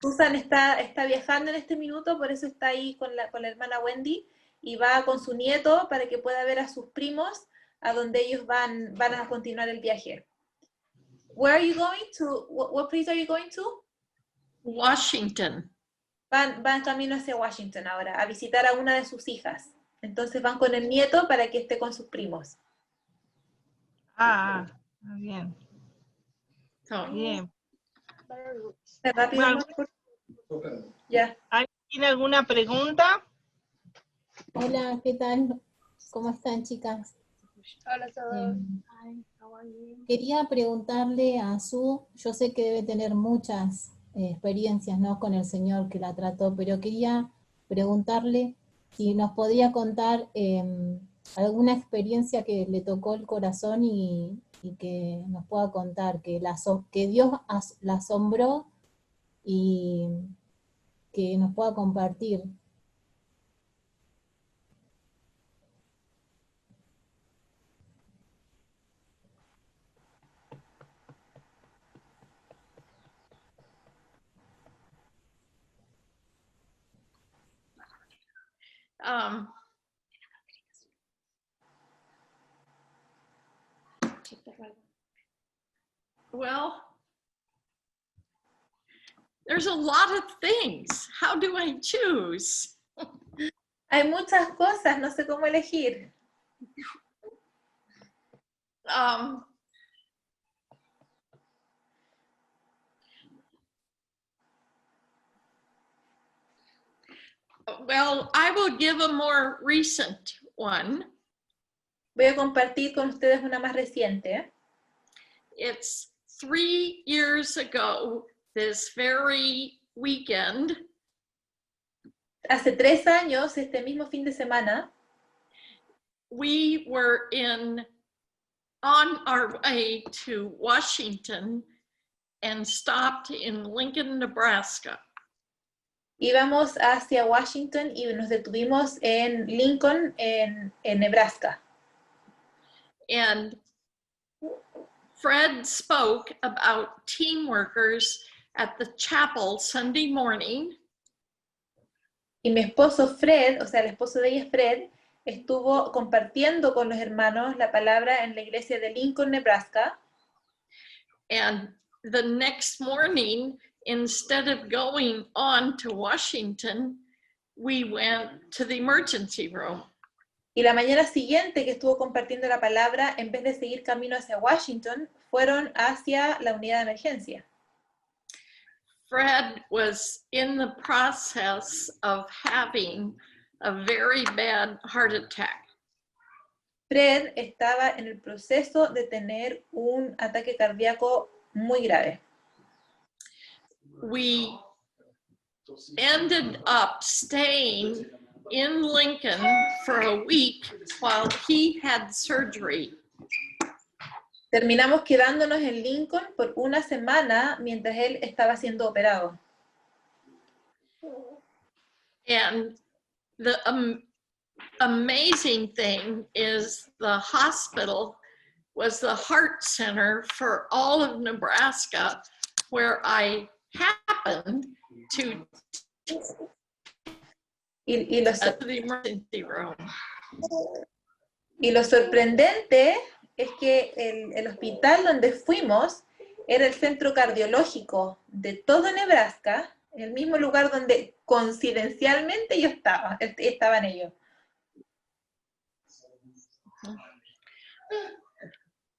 Susan está viajando en este minuto, por eso está ahí con la hermana Wendy, y va con su nieto para que pueda ver a sus primos, a donde ellos van a continuar el viaje. Where are you going to? What place are you going to? Washington. Van camino hacia Washington ahora, a visitar a una de sus hijas. Entonces van con el nieto para que esté con sus primos. Bien. So, Bien. Rápido, Bueno, ya. ¿Alguien tiene alguna pregunta? Hola, ¿qué tal? ¿Cómo están, chicas? Hola a todos. Quería preguntarle a Su, yo sé que debe tener muchas experiencias, ¿no?, con el Señor que la trató, pero quería preguntarle si nos podría contar alguna experiencia que le tocó el corazón y que nos pueda contar, que Dios la asombró y que nos pueda compartir. Well, there's a lot of things. How do I choose? Hay muchas cosas, no sé cómo elegir. Well, I will give a more recent one. Voy a compartir con ustedes una más reciente. It's 3 years ago, this very weekend. Hace 3 años, este mismo fin de semana, we were on our way to Washington and stopped in Lincoln, Nebraska. íbamos hacia Washington y nos detuvimos en Lincoln, en Nebraska. And Fred spoke about team workers at the chapel Sunday morning. Y mi esposo Fred, o sea, el esposo de ella, Fred, estuvo compartiendo con los hermanos la palabra en la iglesia de Lincoln, Nebraska. And the next morning, instead of going on to Washington, we went to the emergency room. Y la mañana siguiente que estuvo compartiendo la palabra, en vez de seguir camino hacia Washington, fueron hacia la unidad de emergencia. Fred was in the process of having a very bad heart attack. Fred estaba en el proceso de tener un ataque cardíaco muy grave. We ended up staying in Lincoln for a week while he had surgery. Terminamos quedándonos en Lincoln por una semana mientras él estaba siendo operado. And the amazing thing is the hospital was the heart center for all of Nebraska, where I happened to the emergency room. Y lo sorprendente es que el hospital donde fuimos era el centro cardiológico de todo Nebraska, el mismo lugar donde coincidencialmente yo estaban ellos.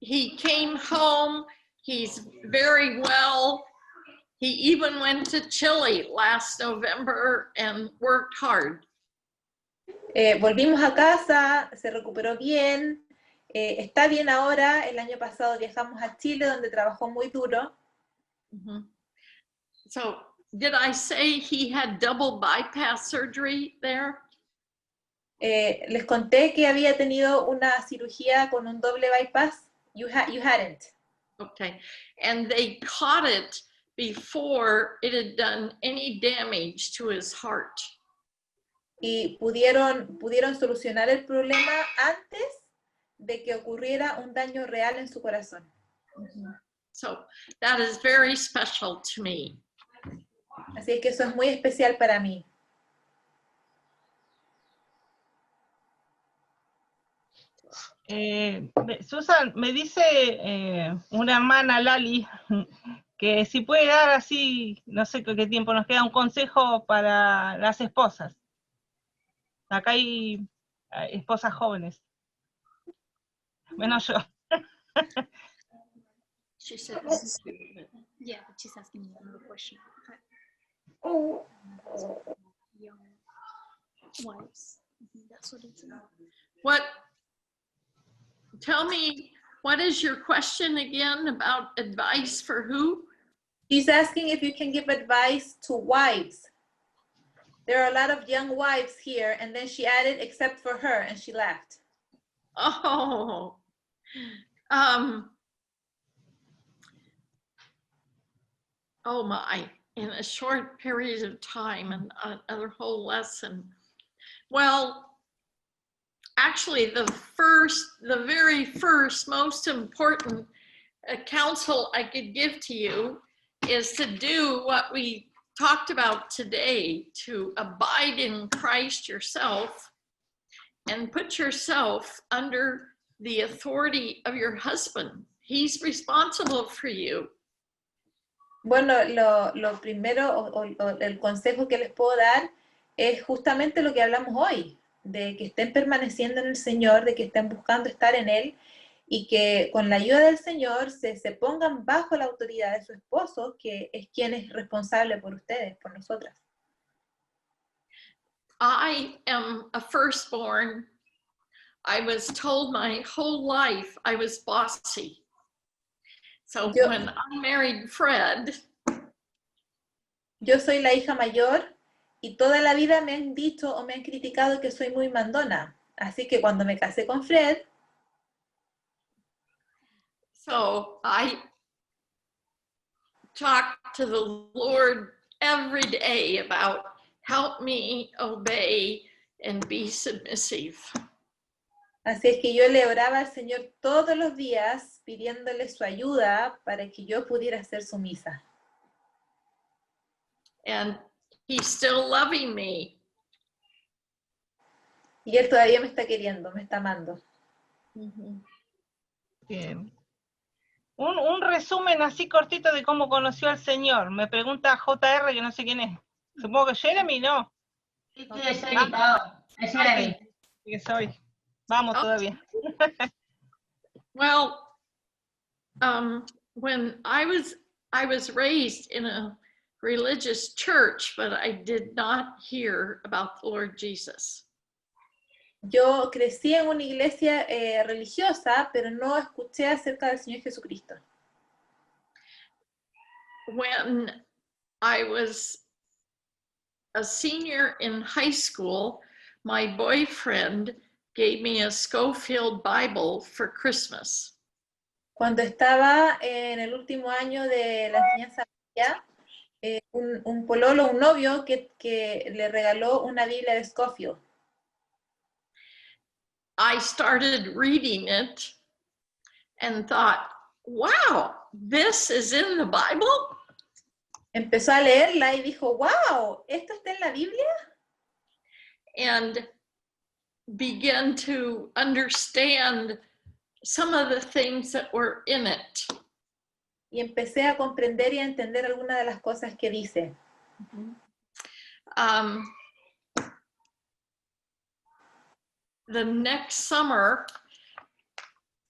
He came home, he's very well. He even went to Chile last November and worked hard. Volvimos a casa, se recuperó bien, está bien ahora. El año pasado viajamos a Chile, donde trabajó muy duro. So, did I say he had double bypass surgery there? Les conté que había tenido una cirugía con un doble bypass. You hadn't. Okay, and they caught it before it had done any damage to his heart. Y pudieron solucionar el problema antes de que ocurriera un daño real en su corazón. So that is very special to me. Así que eso es muy especial para mí. Susan, me dice una hermana, Lali, que si puede dar así, no sé qué tiempo nos queda, un consejo para las esposas. Acá hay esposas jóvenes. Menos yo. She said, yeah, but she's asking me another question. Young wives. That's what it's about. What? Tell me, what is your question again about advice for who? She's asking if you can give advice to wives. There are a lot of young wives here, and then she added, except for her, and she laughed. Oh, oh my. in a short period of time and another whole lesson. Well, actually the very first most important counsel I could give to you is to do what we talked about today, to abide in Christ yourself and put yourself under the authority of your husband. He's responsible for you. Bueno, lo primero o el consejo que les puedo dar es justamente lo que hablamos hoy, de que estén permaneciendo en el Señor, de que estén buscando estar en Él y que con la ayuda del Señor se pongan bajo la autoridad de su esposo, que es quien es responsable por ustedes, por nosotras. I am a firstborn. I was told my whole life I was bossy. So when I married Fred, yo soy la hija mayor y toda la vida me han dicho o me han criticado que soy muy mandona. Así que cuando me casé con Fred, so I talked to the Lord every day about help me obey and be submissive. Así es que yo le oraba al Señor todos los días pidiéndole su ayuda para que yo pudiera ser sumisa. And he's still loving me. Y él todavía me está queriendo, me está amando. Bien. Un resumen así cortito de cómo conoció al Señor. Me pregunta JR, que no sé quién es. Supongo que Jeremy, ¿no? Sí, es Jeremy. Sí, soy. Vamos todavía. Well, when I was raised in a religious church, but I did not hear about the Lord Jesus. Yo crecí en una iglesia religiosa, pero no escuché acerca del Señor Jesucristo. When I was a senior in high school, my boyfriend gave me a Schofield Bible for Christmas. Cuando estaba en el último año de la enseñanza media, un pololo, un novio que le regaló una Biblia de Schofield. I started reading it and thought, wow, this is in the Bible? Empezó a leerla y dijo, wow, ¿esto está en la Biblia? And began to understand some of the things that were in it. Y empecé a comprender y a entender algunas de las cosas que dice. The next summer,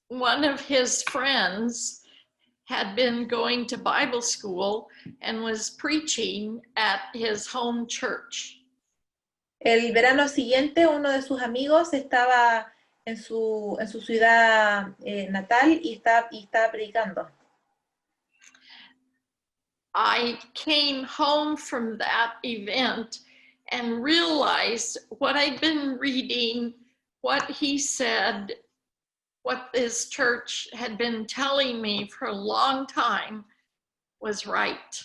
one of his friends had been going to Bible school and was preaching at his home church. El verano siguiente, uno de sus amigos estaba en su ciudad natal y estaba predicando. I came home from that event and realized what I'd been reading, what he said, what this church had been telling me for a long time was right.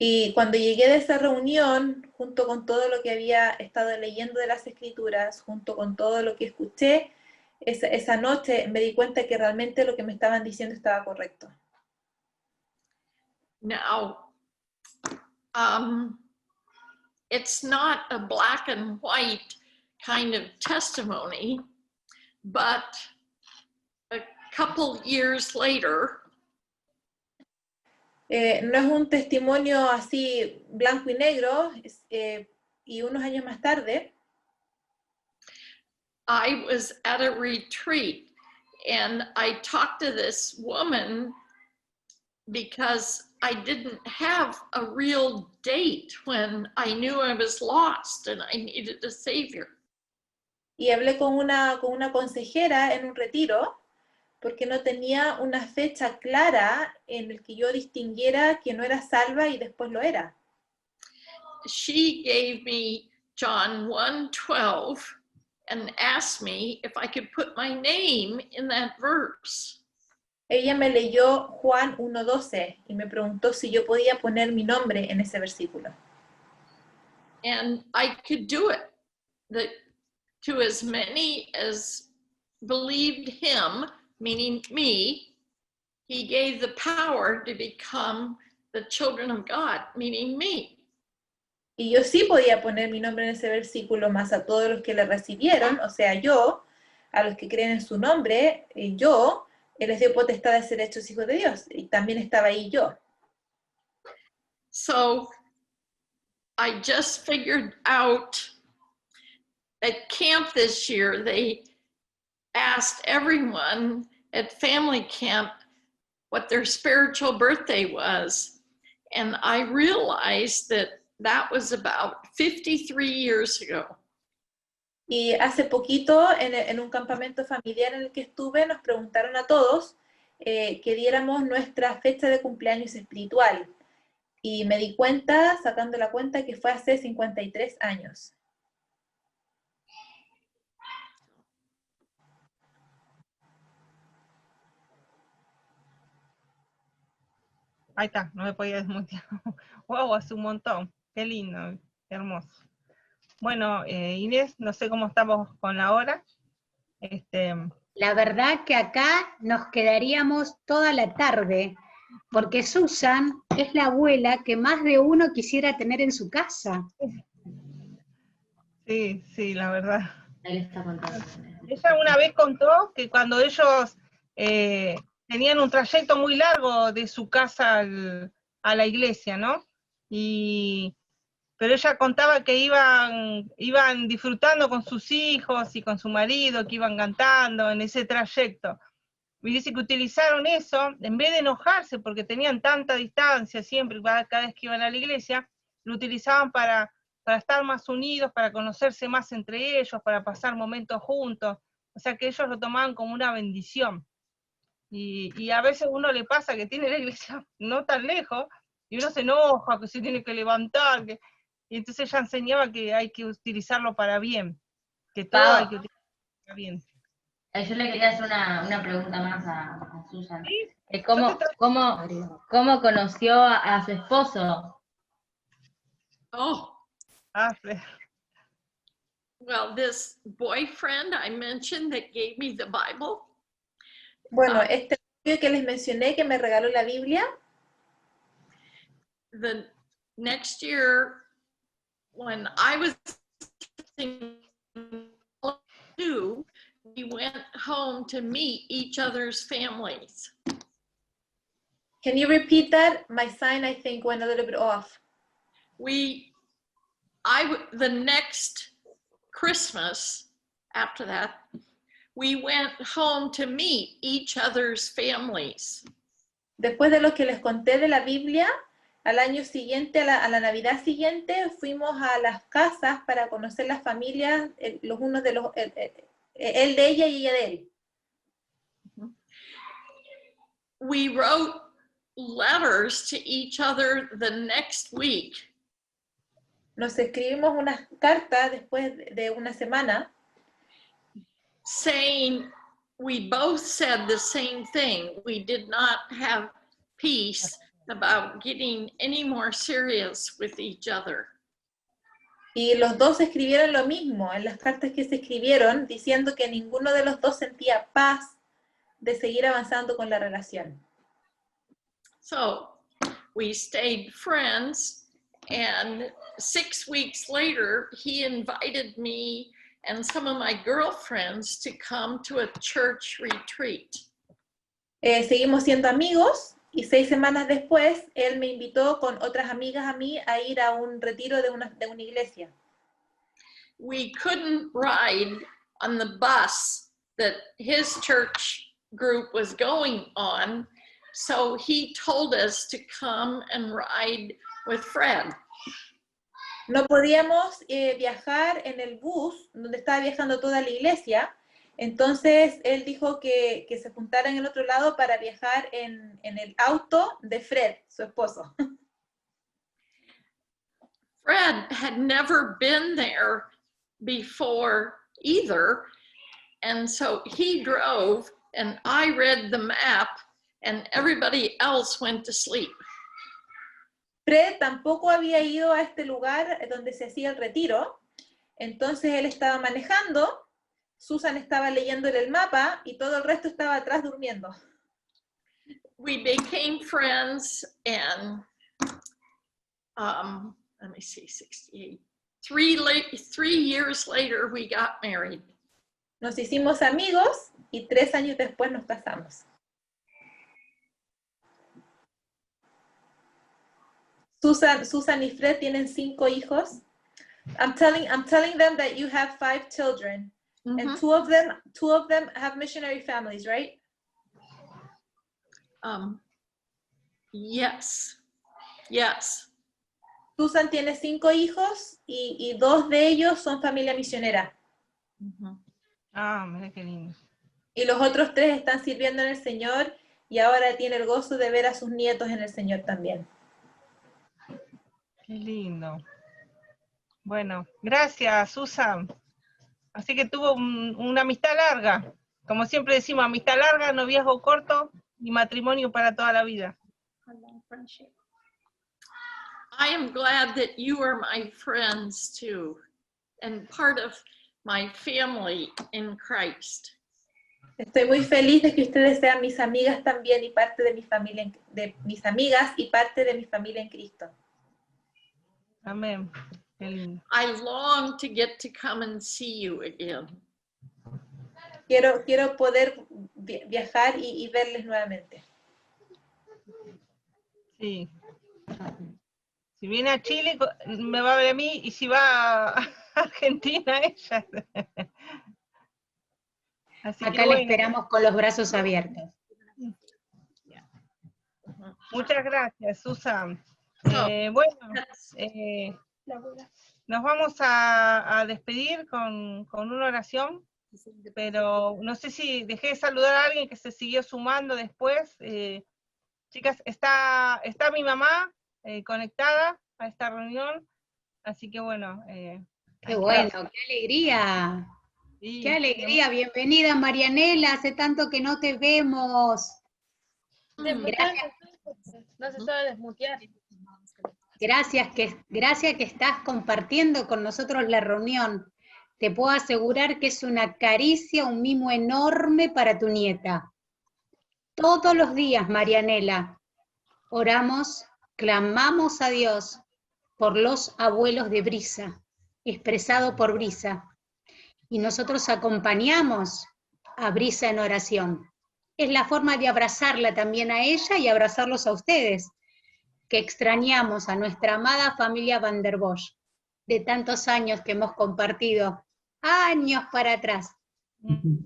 Y cuando llegué de esa reunión, junto con todo lo que había estado leyendo de las Escrituras, junto con todo lo que escuché, esa noche me di cuenta que realmente lo que me estaban diciendo estaba correcto. Now, it's not a black and white kind of testimony, but a couple years later, no es un testimonio así blanco y negro, y unos años más tarde, I was at a retreat and I talked to this woman because I didn't have a real date when I knew I was lost and I needed a savior. Y hablé con una consejera en un retiro, porque no tenía una fecha clara en el que yo distinguiera que no era salva y después lo era. She gave me John 1:12 and asked me if I could put my name in that verse. Ella me leyó Juan 1:12 y me preguntó si yo podía poner mi nombre en ese versículo. And I could do it. To as many as believed him, meaning me, he gave the power to become the children of God, meaning me. Y yo sí podía poner mi nombre en ese versículo, más a todos los que le recibieron, o sea, yo, a los que creen en su nombre, yo, Él les dio potestad de ser hechos hijos de Dios. Y también estaba ahí yo. So I just figured out at camp this year, they asked everyone at family camp what their spiritual birthday was. And I realized that was about 53 years ago. Y hace poquito, en un campamento familiar en el que estuve, nos preguntaron a todos que diéramos nuestra fecha de cumpleaños espiritual. Y me di cuenta, sacando la cuenta, que fue hace 53 años. Ahí está, no me podía desmutear. Wow, hace un montón. Qué lindo, qué hermoso. Bueno, Inés, no sé cómo estamos con la hora. La verdad que acá nos quedaríamos toda la tarde, porque Susan es la abuela que más de uno quisiera tener en su casa. Sí, sí, la verdad. Él está contando. Ella una vez contó que cuando ellos tenían un trayecto muy largo de su casa a la iglesia, ¿no? Pero ella contaba que iban disfrutando con sus hijos y con su marido, que iban cantando en ese trayecto. Y dice que utilizaron eso, en vez de enojarse, porque tenían tanta distancia siempre, cada vez que iban a la iglesia, lo utilizaban para estar más unidos, para conocerse más entre ellos, para pasar momentos juntos. O sea que ellos lo tomaban como una bendición. Y a veces uno le pasa que tiene la iglesia no tan lejos, y uno se enoja, que se tiene que levantar, y entonces ella enseñaba que hay que utilizarlo para bien, que todo hay que utilizarlo para bien. Yo le quería hacer una pregunta más a Susan. ¿Sí? ¿Cómo conoció a su esposo? Oh. Well, this boyfriend I mentioned that gave me the Bible. Bueno, este novio que les mencioné que me regaló la Biblia. The next year, when I was 2, we went home to meet each other's families. Can you repeat that? My sign, I think, went a little bit off. The next Christmas after that, we went home to meet each other's families. Después de lo que les conté de la Biblia, al año siguiente, a la Navidad siguiente, fuimos a las casas para conocer las familias, los unos de los, él de ella y ella de él. We wrote letters to each other the next week. Nos escribimos unas cartas después de una semana. Saying we both said the same thing. We did not have peace about getting any more serious with each other. Y los dos escribieron lo mismo en las cartas que se escribieron, diciendo que ninguno de los dos sentía paz de seguir avanzando con la relación. So we stayed friends, and 6 weeks later, he invited me and some of my girlfriends to come to a church retreat. Seguimos siendo amigos, y 6 semanas después, él me invitó con otras amigas a mí a ir a un retiro de una iglesia. We couldn't ride on the bus that his church group was going on, so he told us to come and ride with Fred. No podíamos viajar en el bus donde estaba viajando toda la iglesia, entonces él dijo que se juntaran en el otro lado para viajar en el auto de Fred, su esposo. Fred had never been there before either, and so he drove and I read the map and everybody else went to sleep. Fred tampoco había ido a este lugar donde se hacía el retiro, entonces él estaba manejando, Susan estaba leyéndole el mapa y todo el resto estaba atrás durmiendo. We became friends, and let me see, 68. 3 years later, we got married. Nos hicimos amigos y 3 años después nos casamos. Susan y Fred tienen 5 hijos. I'm telling them that you have 5 children, and two of them have missionary families, right? Yes. Susan tiene 5 hijos y 2 de ellos son familia misionera. Ah, mira qué lindo. Y los otros 3 están sirviendo en el Señor y ahora tiene el gozo de ver a sus nietos en el Señor también. Qué lindo. Bueno, gracias, Susan. Así que tuvo una amistad larga. Como siempre decimos, amistad larga, noviazgo corto y matrimonio para toda la vida. I am glad that you are my friends too, and part of my family in Christ. Estoy muy feliz de que ustedes sean mis amigas también y parte de mi familia, de mis amigas y parte de mi familia en Cristo. Amén. Qué lindo. I long to get to come and see you again. Quiero poder viajar y verles nuevamente. Sí. Si viene a Chile, me va a ver a mí, y si va a Argentina, ella. Así Acá que le bueno. esperamos con los brazos abiertos. Muchas gracias, Susan. Nos vamos a despedir con una oración, pero no sé si dejé de saludar a alguien que se siguió sumando después. Chicas, está mi mamá conectada a esta reunión, así que bueno. Qué bueno, qué alegría. Sí, qué alegría, bienvenida Marianela, hace tanto que no te vemos. Gracias. No se sabe desmutear. Gracias que estás compartiendo con nosotros la reunión. Te puedo asegurar que es una caricia, un mimo enorme para tu nieta. Todos los días, Marianela, oramos, clamamos a Dios por los abuelos de Brisa, expresado por Brisa. Y nosotros acompañamos a Brisa en oración. Es la forma de abrazarla también a ella y abrazarlos a ustedes, que extrañamos a nuestra amada familia Van der Bosch, de tantos años que hemos compartido, años para atrás.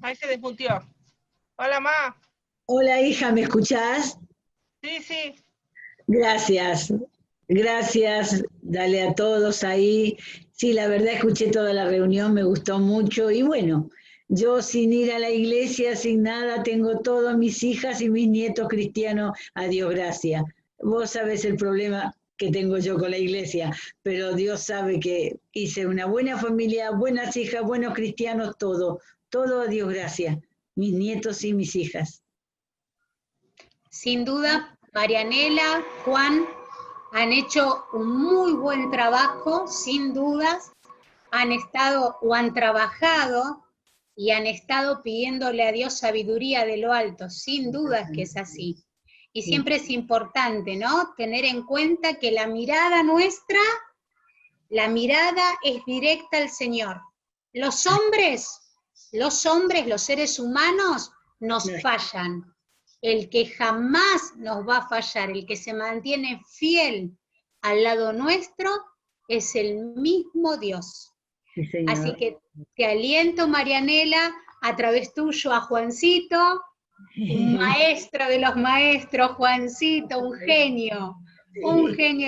Ahí se desmutió. Hola, Ma. Hola, hija, ¿me escuchás? Sí. Gracias, dale a todos ahí. Sí, la verdad escuché toda la reunión, me gustó mucho, y bueno, yo sin ir a la iglesia, sin nada, tengo todas mis hijas y mis nietos cristianos, a Dios gracias. Vos sabés el problema que tengo yo con la iglesia, pero Dios sabe que hice una buena familia, buenas hijas, buenos cristianos, todo a Dios gracias, mis nietos y mis hijas. Sin duda, Marianela, Juan, han hecho un muy buen trabajo, sin dudas, han estado o han trabajado y han estado pidiéndole a Dios sabiduría de lo alto, sin dudas que es así. Y siempre es importante, ¿no?, tener en cuenta que la mirada nuestra, la mirada es directa al Señor. Los hombres, los seres humanos, nos fallan. El que jamás nos va a fallar, el que se mantiene fiel al lado nuestro, es el mismo Dios. Sí, señor. Así que te aliento, Marianela, a través tuyo a Juancito, un maestro de los maestros, Juancito, un genio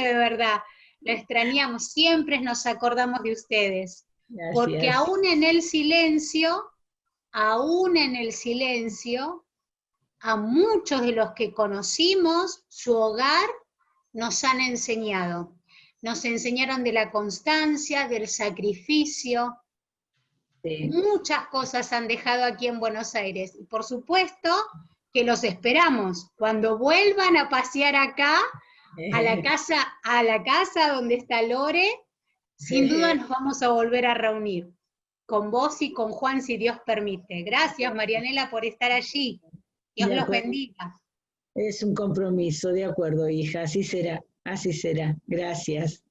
de verdad. Lo extrañamos, siempre nos acordamos de ustedes. Gracias. Porque aún en el silencio, a muchos de los que conocimos su hogar nos han enseñado. Nos enseñaron de la constancia, del sacrificio. Sí. Muchas cosas han dejado aquí en Buenos Aires. Y por supuesto, que los esperamos. Cuando vuelvan a pasear acá, a la casa donde está Lore, sin duda nos vamos a volver a reunir. Con vos y con Juan, si Dios permite. Gracias, Marianela, por estar allí. Dios De los acuerdo. bendiga. Es un compromiso, de acuerdo, hija, así será, así será. Gracias.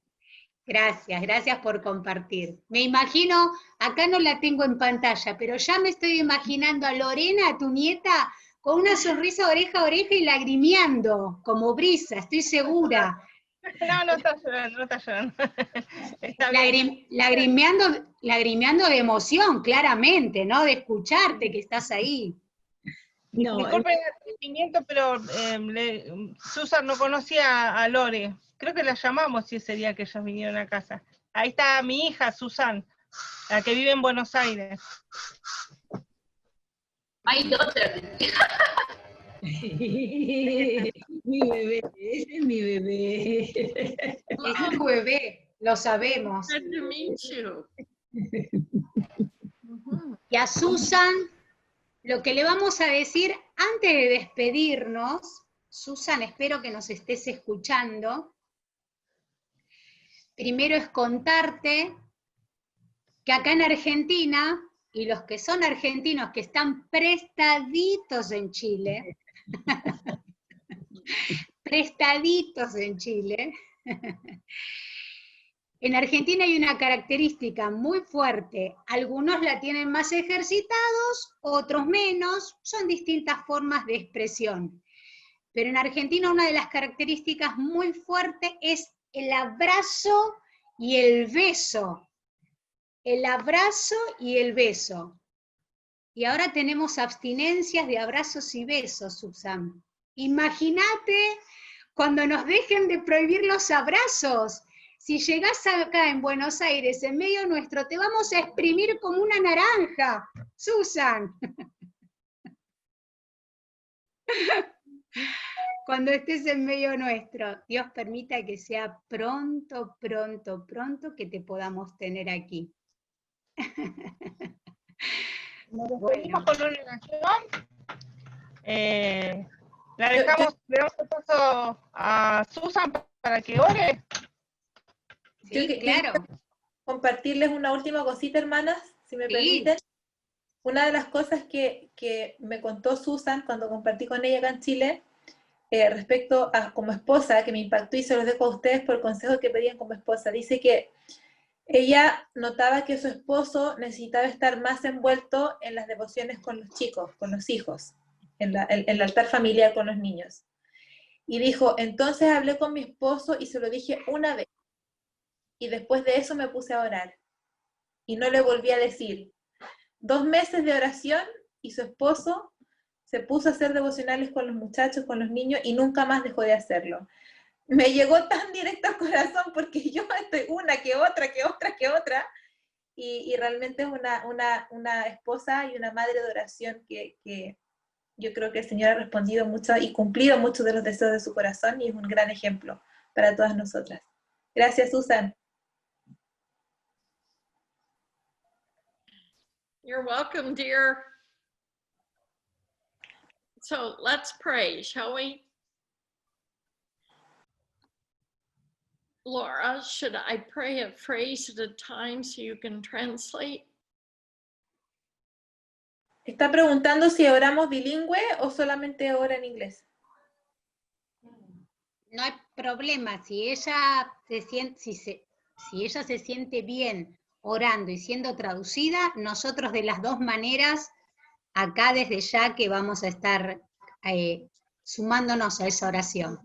Gracias, gracias por compartir. Me imagino, acá no la tengo en pantalla, pero ya me estoy imaginando a Lorena, tu nieta, con una sonrisa oreja a oreja y lagrimeando, como Brisa, estoy segura. No, no está llorando, no está llorando. Está bien. Lagrimeando de emoción, claramente, ¿no? De escucharte que estás ahí. No, Disculpen el atrevimiento, pero Susan no conocía a Lore. Creo que la llamamos si ese día que ellos vinieron a casa. Ahí está mi hija, Susan, la que vive en Buenos Aires. My daughter. Mi bebé, ese es mi bebé. Es tu bebé, lo sabemos. Good to meet you. Y a Susan, lo que le vamos a decir antes de despedirnos, Susan, espero que nos estés escuchando. Primero es contarte que acá en Argentina, y los que son argentinos que están prestaditos en Chile, prestaditos en Chile, en Argentina hay una característica muy fuerte, algunos la tienen más ejercitados, otros menos, son distintas formas de expresión. Pero en Argentina una de las características muy fuertes es el abrazo y el beso. El abrazo y el beso. Y ahora tenemos abstinencias de abrazos y besos, Susan. Imagínate cuando nos dejen de prohibir los abrazos. Si llegás acá en Buenos Aires, en medio nuestro, te vamos a exprimir como una naranja, Susan. Cuando estés en medio nuestro, Dios permita que sea pronto, pronto, pronto que te podamos tener aquí. Nos despedimos con una oración. La dejamos, le damos el paso a Susan para que ore. Sí, claro. Compartirles una última cosita, hermanas, si me permiten. Una de las cosas que me contó Susan cuando compartí con ella acá en Chile, respecto a como esposa, que me impactó y se los dejo a ustedes por el consejo que pedían como esposa, dice que ella notaba que su esposo necesitaba estar más envuelto en las devociones con los chicos, con los hijos, en el altar familiar con los niños. Y dijo, entonces hablé con mi esposo y se lo dije una vez. Y después de eso me puse a orar. Y no le volví a decir. 2 meses de oración y su esposo se puso a hacer devocionales con los muchachos, con los niños, y nunca más dejó de hacerlo. Me llegó tan directo al corazón porque yo estoy una que otra, y realmente es una esposa y una madre de oración que yo creo que el Señor ha respondido mucho y cumplido muchos de los deseos de su corazón, y es un gran ejemplo para todas nosotras. Gracias, Susan. You're welcome, dear. So let's pray, shall we? Laura, should I pray a phrase at a time so you can translate? Está preguntando si oramos bilingüe o solamente ora en inglés. No hay problema, si ella se siente, si ella se siente bien orando y siendo traducida, nosotros de las dos maneras, acá desde ya que vamos a estar sumándonos a esa oración.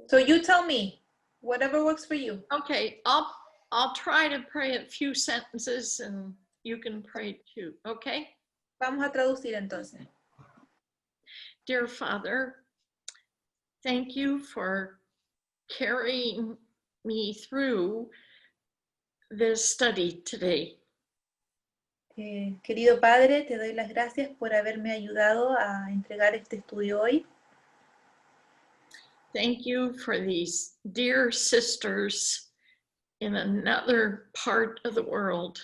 So you tell me, whatever works for you. Okay, I'll try to pray a few sentences and you can pray too, okay? Vamos a traducir entonces. Dear Father, thank you for carrying me through this study today. Querido Padre, te doy las gracias por haberme ayudado a entregar este estudio hoy. Thank you for these dear sisters in another part of the world.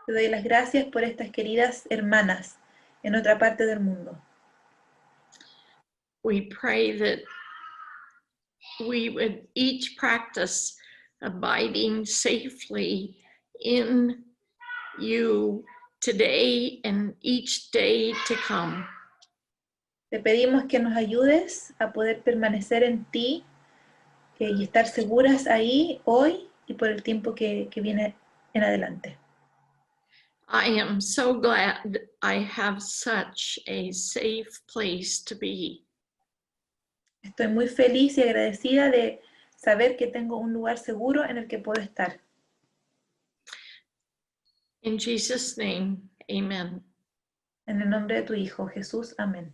Te doy las gracias por estas queridas hermanas en otra parte del mundo. We pray that we would each practice abiding safely in you today and each day to come. Te pedimos que nos ayudes a poder permanecer en ti y estar seguras ahí hoy y por el tiempo que viene en adelante. I am so glad I have such a safe place to be. Estoy muy feliz y agradecida de saber que tengo un lugar seguro en el que puedo estar. In Jesus' name, amen. En el nombre de tu Hijo, Jesús. Amén.